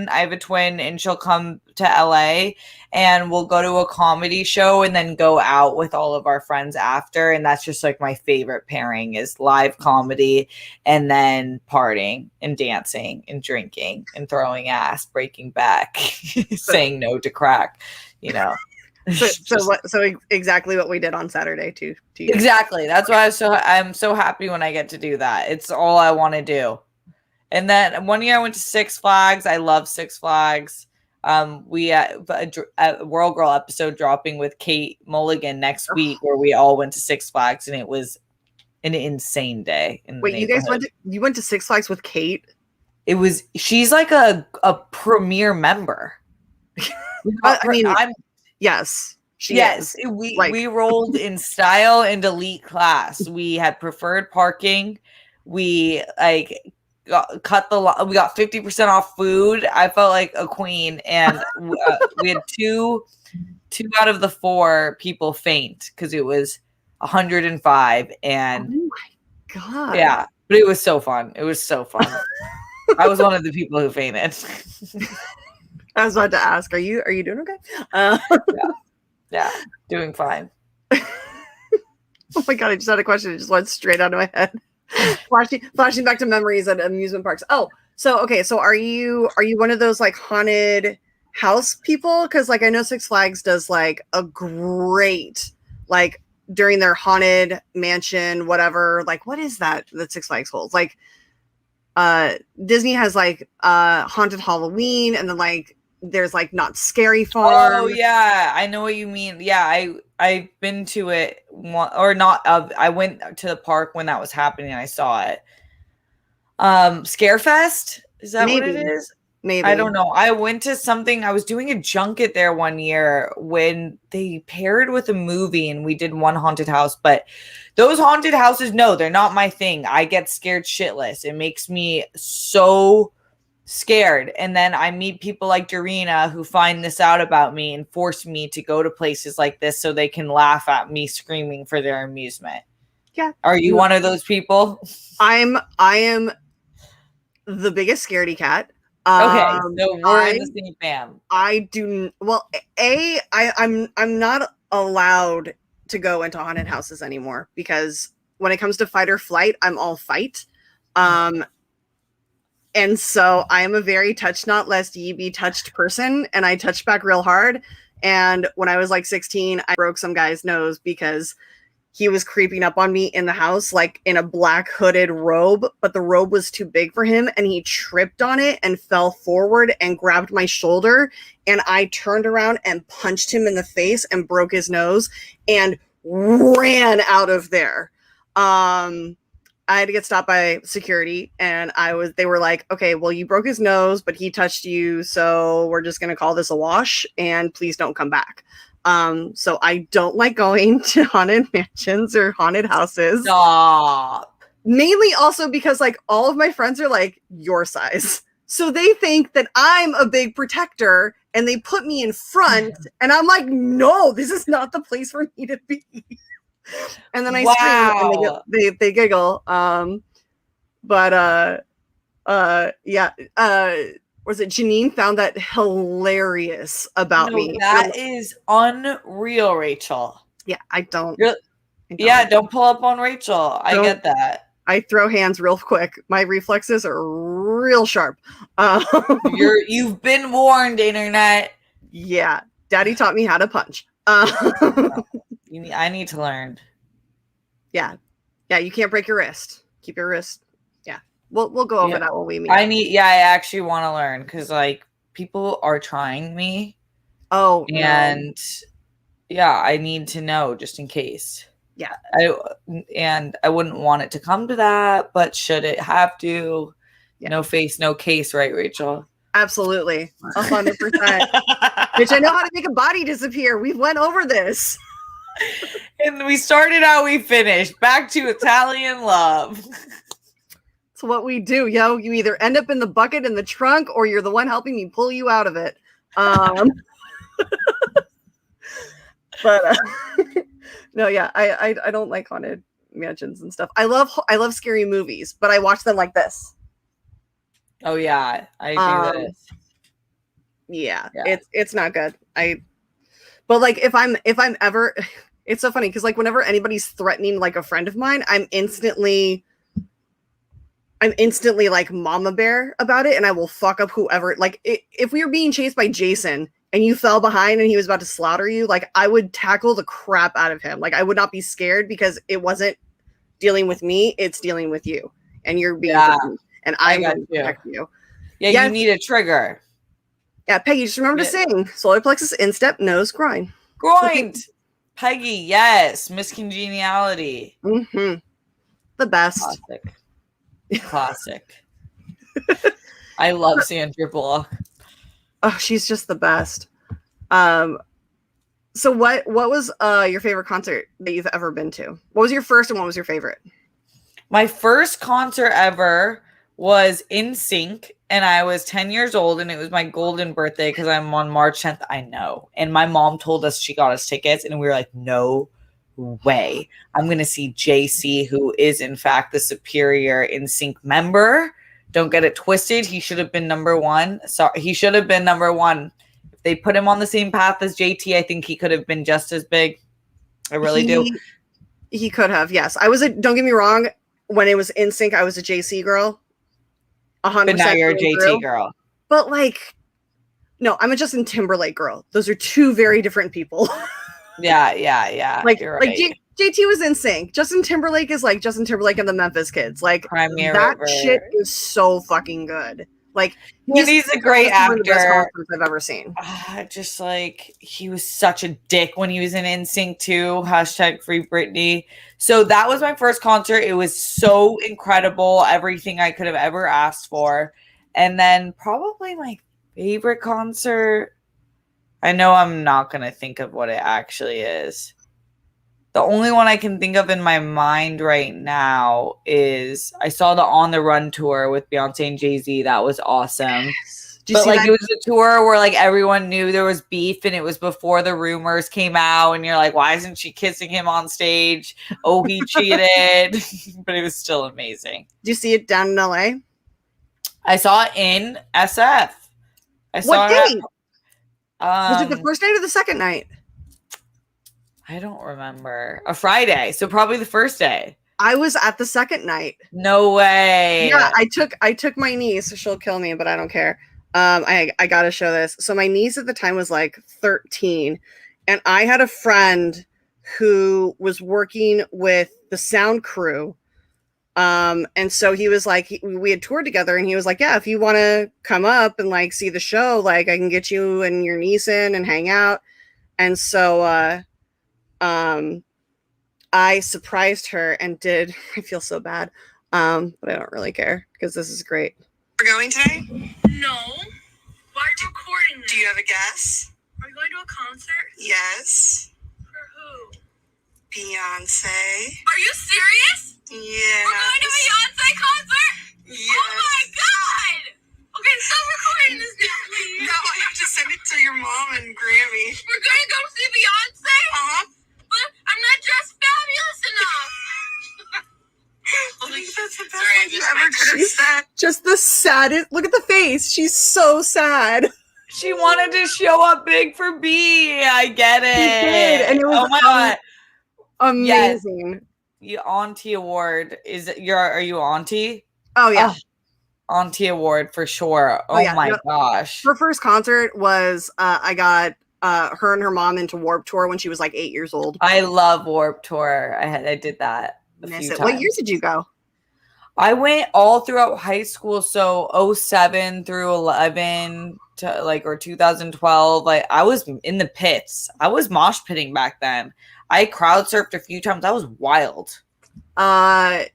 have a twin, and she'll come to LA and we'll go to a comedy show and then go out with all of our friends after. And that's just like my favorite pairing is live comedy and then partying and dancing and drinking and throwing ass, breaking back, saying no to crack, you know. So exactly what we did on Saturday too. Exactly. That's why I'm so happy when I get to do that. It's all I want to do. And then one year I went to Six Flags. I love Six Flags. We a World Girl episode dropping with Kate Mulligan next week, where we all went to Six Flags, and it was an insane day. Wait, you guys went to Six Flags with Kate? She's like a premier member. Yes. We rolled in style and elite class. We had preferred parking. We we got 50% off food. I felt like a queen, and we had two out of the 4 people faint because it was 105. And oh my god, yeah, but it was so fun. It was so fun. I was one of the people who fainted. I was about to ask, are you doing okay? Yeah, doing fine. Oh my god, I just had a question. It just went straight out of my head. flashing back to memories at amusement parks. Oh, so are you one of those like haunted house people? Because like I know Six Flags does like a great like during their haunted mansion, whatever. Like what is that Six Flags holds? Like Disney has like haunted Halloween, and then like there's like Not Scary Farm. Oh yeah, I know what you mean. Yeah, I've been to it I went to the park when that was happening. I saw it. Scarefest, is that what it is? Maybe. I don't know. I went to something. I was doing a junket there one year when they paired with a movie, and we did one haunted house. But those haunted houses, no, they're not my thing. I get scared shitless. It makes me so scared. And then I meet people like Dorina who find this out about me and force me to go to places like this so they can laugh at me screaming for their amusement. Yeah. Are you one of those people? I am the biggest scaredy cat. Okay, so we're in the same fam. I do well. I'm not allowed to go into haunted houses anymore because when it comes to fight or flight, I'm all fight. And so I am a very touch not lest ye be touched person, and I touched back real hard. And when I was like 16, I broke some guy's nose because he was creeping up on me in the house, like in a black hooded robe, but the robe was too big for him, and he tripped on it and fell forward and grabbed my shoulder, and I turned around and punched him in the face and broke his nose and ran out of there. I had to get stopped by security, and they were like, okay, well, you broke his nose, but he touched you, so we're just going to call this a wash, and please don't come back. So I don't like going to haunted mansions or haunted houses. Stop. Mainly also because like all of my friends are like your size. So they think that I'm a big protector, and they put me in front, and I'm like, no, this is not the place for me to be. And then I scream, and they giggle. Was it Janine found that hilarious about me? That is unreal, Rachel. Yeah, I don't. Yeah, don't pull up on Rachel. I get that. I throw hands real quick. My reflexes are real sharp. You've been warned, internet. Yeah, Daddy taught me how to punch. I need to learn. Yeah, you can't break your wrist. Keep your wrist. Yeah, we'll go over that when we meet. I actually want to learn because like people are trying me. Oh, and I need to know just in case. Yeah. I wouldn't want it to come to that, but should it have to? Yeah. No face, no case, right, Rachel? Absolutely. 100%. Bitch, I know how to make a body disappear. We've went over this. And we started how we finished. Back to Italian love. It's what we do, yo. You either end up in the bucket in the trunk or you're the one helping me pull you out of it. But no, yeah, I don't like haunted mansions and stuff. I love scary movies, but I watch them like this. Oh yeah, I do this. Yeah, it's not good. But like if I'm ever, it's so funny because like whenever anybody's threatening like a friend of mine, I'm instantly like mama bear about it, and I will fuck up whoever. Like if we were being chased by Jason and you fell behind and he was about to slaughter you, like I would tackle the crap out of him. Like I would not be scared because it wasn't dealing with me, it's dealing with you. And you're being and I'm going to protect you. Yeah, you need a trigger. Yeah, Peggy, just remember to sing. Solar plexus, instep, nose, groin. Groin. Peggy, yes. Miss Congeniality. Mm-hmm. The best. Classic. I love Sandra Bullock. Oh, she's just the best. So what was your favorite concert that you've ever been to? What was your first and what was your favorite? My first concert ever was NSYNC, and I was 10 years old, and it was my golden birthday because I'm on March 10th. I know. And my mom told us she got us tickets, and we were like, no way. I'm going to see JC, who is, in fact, the superior NSYNC member. Don't get it twisted. He should have been number one. Sorry, he should have been number one. If they put him on the same path as JT, I think he could have been just as big. I really do. He could have, yes. Don't get me wrong. When it was NSYNC, I was a JC girl. 100%. But now you're a JT girl. But like, no, I'm a Justin Timberlake girl. Those are two very different people. Yeah. Like JT was NSYNC. Justin Timberlake is like Justin Timberlake and the Memphis Kids. Like that shit is so fucking good. Like he's a great actor. One of the best concerts I've ever seen. Just like he was such a dick when he was in NSYNC too. #Free Britney. So that was my first concert. It was so incredible. Everything I could have ever asked for. And then probably my favorite concert. I know I'm not going to think of what it actually is. The only one I can think of in my mind right now is I saw the On the Run tour with Beyonce and Jay-Z. That was awesome. But like it was a tour where like everyone knew there was beef and it was before the rumors came out and you're like, why isn't she kissing him on stage? Oh, he cheated. But it was still amazing. Did you see it down in LA? I saw it in SF. What date? Was it the first night or the second night? I don't remember. A Friday. So probably the first day. I was at the second night. No way. Yeah, I took my niece, so she'll kill me, but I don't care. I gotta show this. So my niece at the time was like 13, and I had a friend who was working with the sound crew. And so he was like, we had toured together, and he was like, yeah, if you want to come up and like see the show, like I can get you and your niece in and hang out. And so I surprised her and did. I feel so bad, but I don't really care because this is great. We're going today? No. Why are you recording this? Do you have a guess? Are you going to a concert? Yes. For who? Beyonce. Are you serious? Yeah. We're going to a Beyonce concert? Yes. Oh my god! Okay, stop recording this now, please. No, I have to send it to your mom and Grammy. We're going to go see Beyonce? Uh-huh. But I'm not dressed fabulous enough. I think that's the best one you ever could have said. Just the saddest. Look at the face. She's so sad. She wanted to show up big for B. I get it. She did, and it was, oh my god. Amazing. The Auntie Award are you Auntie? Oh yeah. Auntie Award for sure. Oh yeah. my No, gosh. her first concert was I got her and her mom into Warped Tour when she was like 8 years old. I love Warped Tour. I did that a few times. What years did you go? I went all throughout high school, so 07 through 11 to or 2012. Like I was in the pits. I was mosh pitting back then. I crowd surfed a few times. That was wild. 08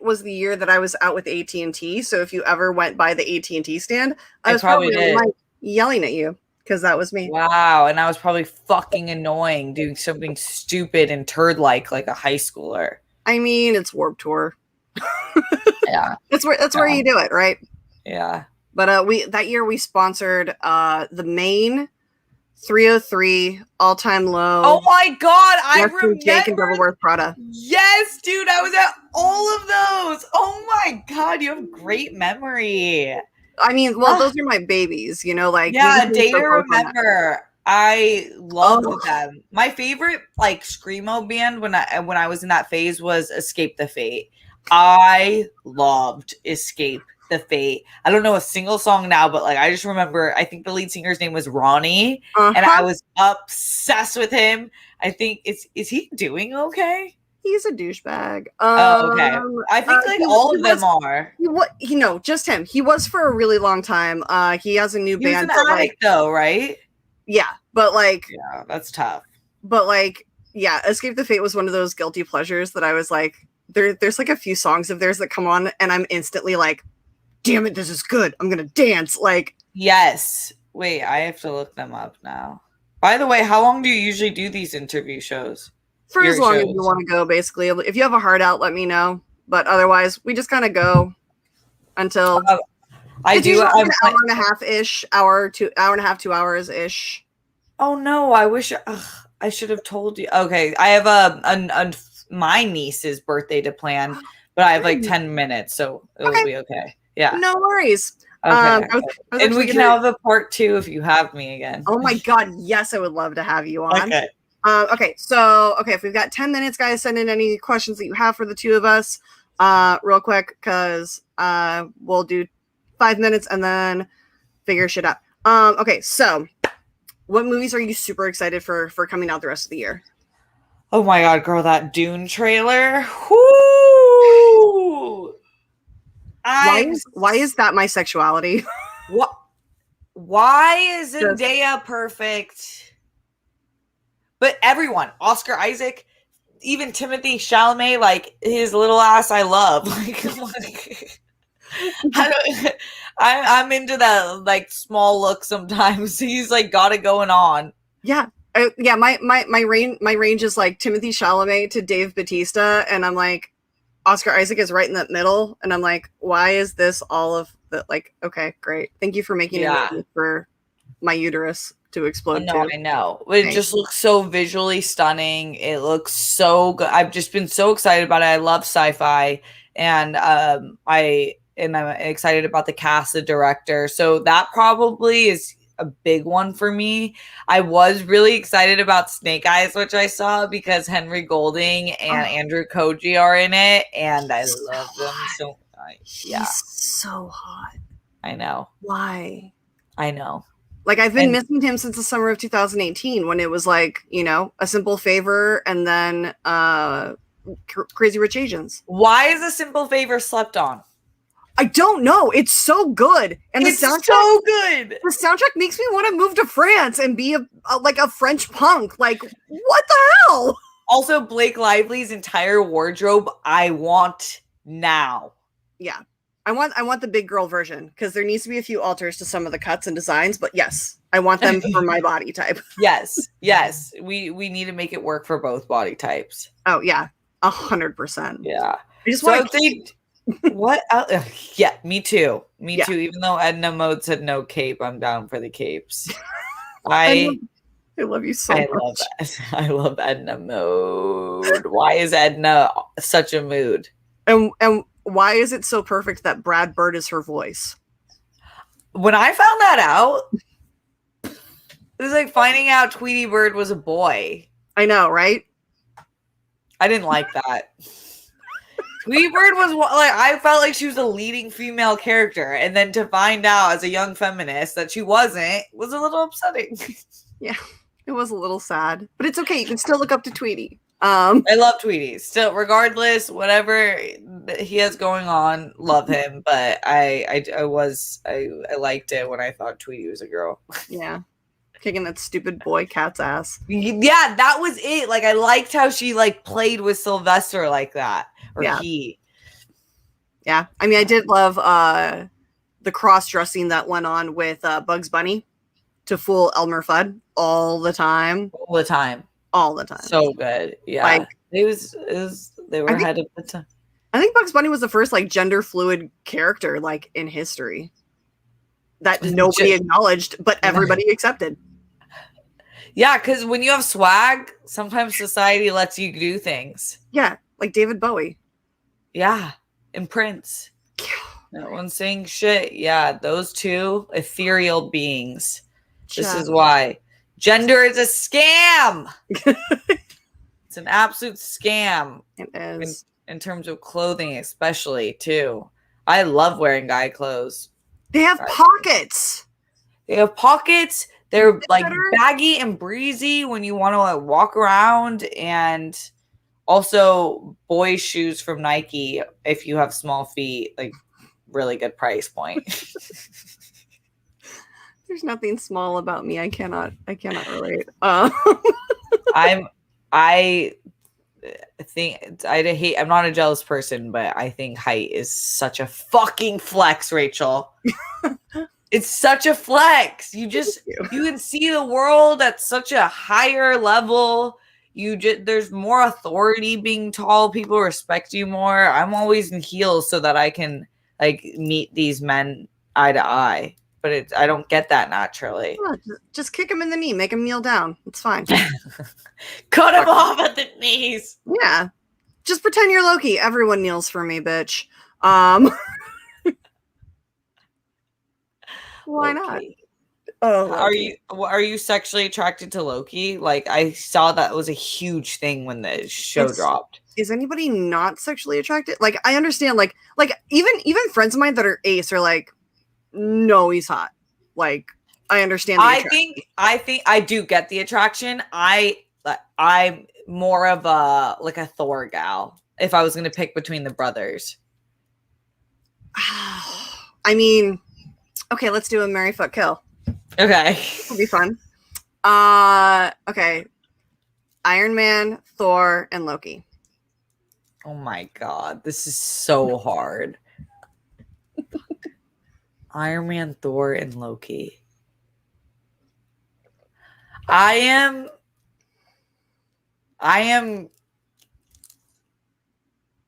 was the year that I was out with AT&T. So if you ever went by the AT&T stand, I was probably yelling at you because that was me. Wow, and I was probably fucking annoying, doing something stupid and turd-like a high schooler. I mean, it's Warped Tour. Yeah, that's where you do it, right? Yeah. But that year we sponsored the Maine 303 All Time Low. Oh my god, I remember Jake and Doubleworth Prada. Yes, dude, I was at all of those. Oh my god, you have great memory. I mean, well, those are my babies, Yeah, Day to Remember. I loved them. My favorite screamo band when I was in that phase was Escape the Fate. I loved Escape the Fate. I don't know a single song now, but I just remember, I think the lead singer's name was Ronnie, and I was obsessed with him. I think is he doing okay? He's a douchebag. Okay. I think all of them are. Just him. He was for a really long time. He has a new band. He was an addict though, right? Yeah, but yeah, that's tough. But Escape the Fate was one of those guilty pleasures that I was there's a few songs of theirs that come on and I'm instantly damn it, this is good. I'm gonna dance. Yes. Wait, I have to look them up now. By the way, how long do you usually do these interview shows? For as long as you want to go, basically. If you have a heart out, let me know. But otherwise, we just kind of go until I do an hour and a half ish, hour and a half, 2 hours ish. Oh no! I wish I should have told you. Okay, I have my niece's birthday to plan, but I have 10 minutes, so it'll be okay. Yeah, no worries. Okay, and we can have a part 2 if you have me again. Oh my god, yes, I would love to have you on. Okay. If we've got 10 minutes, guys, send in any questions that you have for the two of us, real quick, because we'll do 5 minutes and then figure shit out. So what movies are you super excited for coming out the rest of the year? Oh my god, girl, that Dune trailer. Whoo! Why is that my sexuality? What? Why is Zendaya perfect? But everyone, Oscar Isaac, even Timothy Chalamet, his little ass, I love. I'm into that small look sometimes. He's got it going on. Yeah. My range is Timothy Chalamet to Dave Bautista, and I'm Oscar Isaac is right in that middle, and I'm why is this all of the okay, great. Thank you for making it for my uterus to explode. No, I know. It just looks so visually stunning. It looks so good. I've just been so excited about it. I love sci-fi, and I'm excited about the cast, the director. So that probably is a big one for me. I was really excited about Snake Eyes, which I saw because Henry Golding and Andrew Koji are in it, and I love them so much. Yeah, he's so hot. I know. Why? I know. I've been missing him since the summer of 2018 when it was A Simple Favor and then Crazy Rich Asians. Why is A Simple Favor slept on? I don't know. It's so good. And it's so good. The soundtrack makes me want to move to France and be a French punk. What the hell? Also, Blake Lively's entire wardrobe, I want now. Yeah. I want the big girl version because there needs to be a few alters to some of the cuts and designs, but yes, I want them for my body type. Yes. We need to make it work for both body types. Oh yeah, 100%. Yeah. I just want what else? Yeah, me too. Me too. Even though Edna Mode said no cape, I'm down for the capes. I love you so much. I love Edna Mode. Why is Edna such a mood? And why is it so perfect that Brad Bird is her voice? When I found that out, it was finding out Tweety Bird was a boy. I know, right? I didn't like that. Tweetbird was like, I felt like she was a leading female character, and then to find out as a young feminist that she wasn't was a little upsetting. Yeah, it was a little sad, but it's okay. You can still look up to Tweety. I love Tweety. Still, regardless, whatever he has going on, love him. But I liked it when I thought Tweety was a girl. Yeah, kicking that stupid boy cat's ass. Yeah, that was it. Like I liked how she like played with Sylvester like that. Or he. Yeah. I mean, I did love the cross-dressing that went on with Bugs Bunny to fool Elmer Fudd all the time. All the time. So good. Yeah. Like, they were ahead of the time. I think Bugs Bunny was the first like gender fluid character like in history that nobody acknowledged, but everybody accepted. Yeah, because when you have swag, sometimes society lets you do things. Yeah, like David Bowie. Yeah, and Prince. No one's saying shit. Yeah, those two ethereal beings. This is why gender is a scam. It's an absolute scam. It is. In terms of clothing, especially too. I love wearing guy clothes. They have pockets. They're like baggy and breezy when you want to like walk around, and also boy shoes from Nike if you have small feet, like really good price point. There's nothing small about me. I cannot relate. I think I'm not a jealous person, but I think height is such a fucking flex, Rachel. It's such a flex. You can see the world at such a higher level. There's more authority being tall. People respect you more. I'm always in heels so that I can like meet these men eye to eye. But I don't get that naturally. Just kick him in the knee, make him kneel down. It's fine. Cut him off at the knees. Yeah. Just pretend you're Loki. Everyone kneels for me, bitch. Why not? Oh, are you sexually attracted to Loki? Like I saw that was a huge thing when the show dropped. Is anybody not sexually attracted? Like I understand, like even friends of mine that are ace are like, no, he's hot. Like I understand. I think I do get the attraction. I'm more of a Thor gal. If I was going to pick between the brothers, I mean, okay, let's do a marry, fuck, kill. Okay, it'll be fun. Okay, Iron Man, Thor, and Loki. Oh my god, this is so hard. Iron Man, Thor, and Loki. I am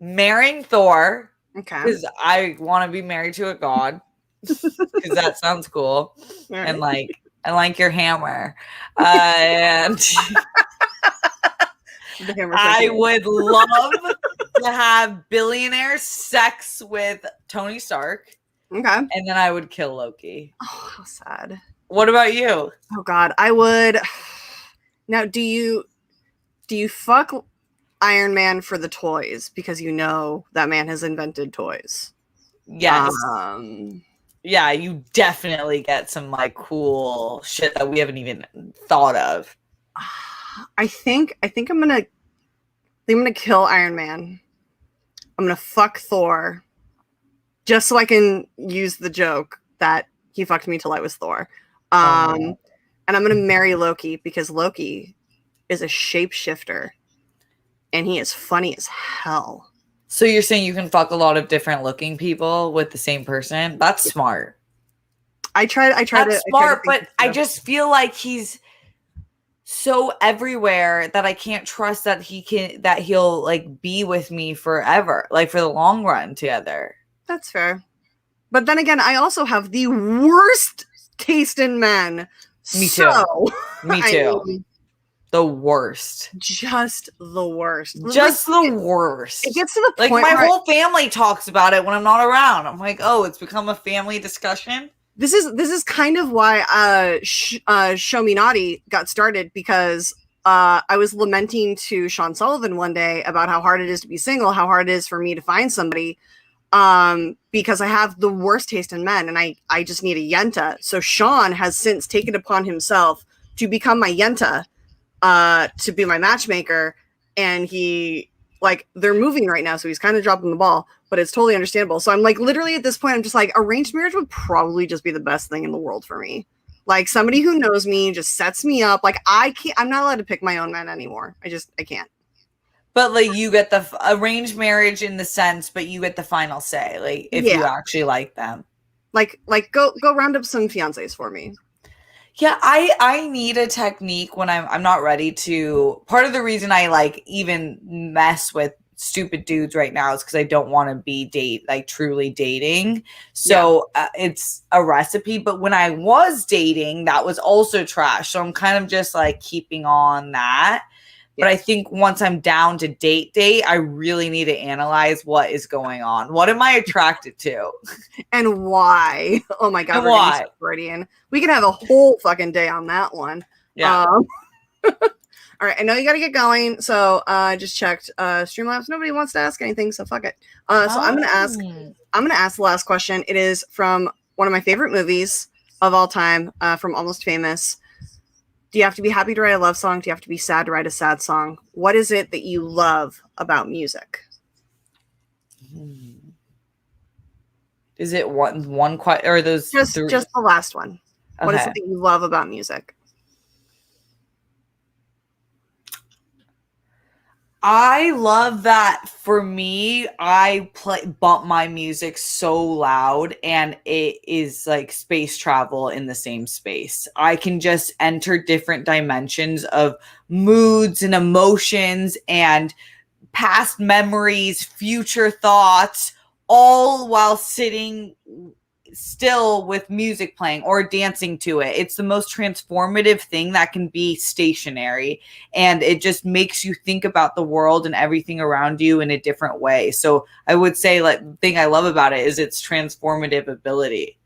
marrying Thor. Okay. Because I want to be married to a god. Because that sounds cool. Right. And like, I like your hammer. And I would love to have billionaire sex with Tony Stark. Okay. And then I would kill Loki. Oh, how sad. What about you? Oh God, I would. Now, do you fuck Iron Man for the toys because you know that man has invented toys? Yes. Yeah, you definitely get some like cool shit that we haven't even thought of. I think I'm gonna kill Iron Man. I'm gonna fuck Thor. Just so I can use the joke that he fucked me till I was Thor. And I'm going to marry Loki because Loki is a shapeshifter and he is funny as hell. So you're saying you can fuck a lot of different looking people with the same person? That's smart. I try to smart, but I just feel like he's so everywhere that I can't trust that he'll like be with me forever, like for the long run together. That's fair. But then again, I also have the worst taste in men. Me too. Me too. I mean, the worst. Just the worst. Just the worst. It gets to the point like my whole family talks about it when I'm not around. I'm like, oh, it's become a family discussion. This is kind of why Show Me Naughty got started because I was lamenting to Sean Sullivan one day about how hard it is to be single, how hard it is for me to find somebody, because I have the worst taste in men, and I just need a yenta. So Sean has since taken upon himself to become my yenta, to be my matchmaker, and he, like, they're moving right now, so he's kind of dropping the ball, but it's totally understandable. So I'm like, literally at this point, I'm just like, arranged marriage would probably just be the best thing in the world for me. Like, somebody who knows me just sets me up. Like, I'm not allowed to pick my own men anymore. I can't. But like, you get the arranged marriage in the sense, but you get the final say, like, if you actually like them. Like go round up some fiancés for me. Yeah, I need a technique when I'm not ready to. Part of the reason I like even mess with stupid dudes right now is because I don't want to be truly dating. So it's a recipe. But when I was dating, that was also trash. So I'm kind of just like keeping on that. But I think once I'm down to date, I really need to analyze what is going on. What am I attracted to? And why? Oh my God. Why? Freudian. We can have a whole fucking day on that one. Yeah. All right. I know you got to get going. So I just checked Streamlabs. Nobody wants to ask anything. So fuck it. So I'm going to ask the last question. It is from one of my favorite movies of all time, from Almost Famous. Do you have to be happy to write a love song? Do you have to be sad to write a sad song? What is it that you love about music? Is it one question, or those just the last one? Okay. What is it that you love about music? I love that. For me, I bump my music so loud, and it is like space travel in the same space. I can just enter different dimensions of moods and emotions and past memories, future thoughts, all while sitting still with music playing or dancing to it. It's the most transformative thing that can be stationary, and it just makes you think about the world and everything around you in a different way. So I would say, like, the thing I love about it is its transformative ability.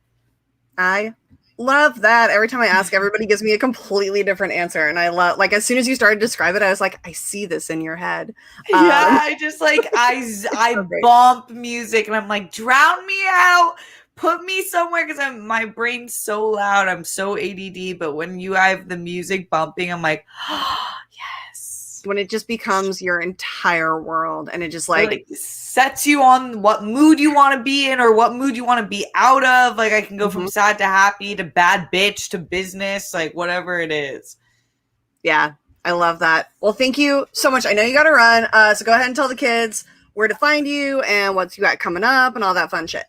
I love that. Every time I ask, everybody gives me a completely different answer, and I love, like, as soon as you started to describe it, I was like, I see this in your head. I just like I bump music, and I'm like, drown me out. Put me somewhere, because my brain's so loud. I'm so ADD. But when you have the music bumping, I'm like, oh, yes. When it just becomes your entire world, and it just like sets you on what mood you want to be in, or what mood you want to be out of. Like, I can go from sad to happy to bad bitch to business, like whatever it is. Yeah, I love that. Well, thank you so much. I know you got to run. So go ahead and tell the kids where to find you and what you got coming up and all that fun shit.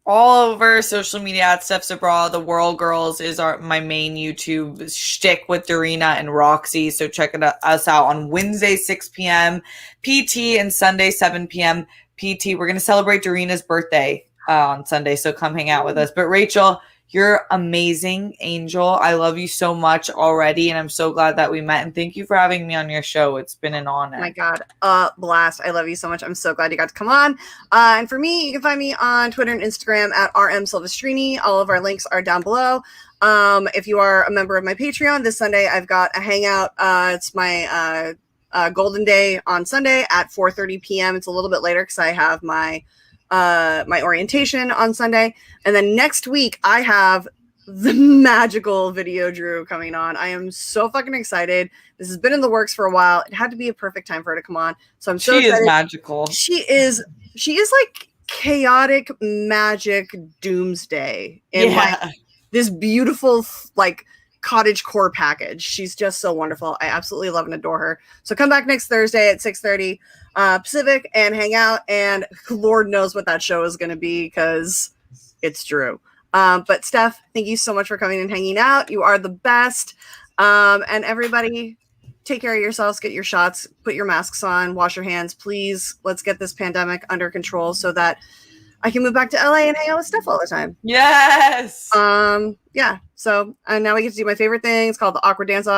All over social media at Steph Sabraw. The World Girls is my main YouTube shtick with Dorina and Roxy. So check us out on Wednesday, 6 p.m. PT, and Sunday, 7 p.m. PT. We're going to celebrate Dorina's birthday on Sunday, so come hang out with us. But Rachel, you're amazing, angel. I love you so much already, and I'm so glad that we met. And thank you for having me on your show. It's been an honor. Oh my God, blast. I love you so much. I'm so glad you got to come on. And for me, you can find me on Twitter and Instagram at RM Silvestrini. All of our links are down below. If you are a member of my Patreon, this Sunday I've got a hangout. It's my Golden Day on Sunday at 4:30 p.m. It's a little bit later because I have my orientation on Sunday. And then next week I have the magical Video Drew coming on. I am so fucking excited. This has been in the works for a while. It had to be a perfect time for her to come on. So I'm so excited. She is magical. She is like chaotic magic doomsday in like this beautiful like cottage core package. She's just so wonderful. I absolutely love and adore her. So come back next Thursday at 6:30 Pacific and hang out, and Lord knows what that show is going to be because it's Drew. But Steph, thank you so much for coming and hanging out. You are the best. And everybody, take care of yourselves, get your shots, put your masks on, wash your hands, please. Let's get this pandemic under control so that I can move back to LA and hang out with Steph all the time. Yes. Yeah. So, and now we get to do my favorite thing. It's called the awkward dance off.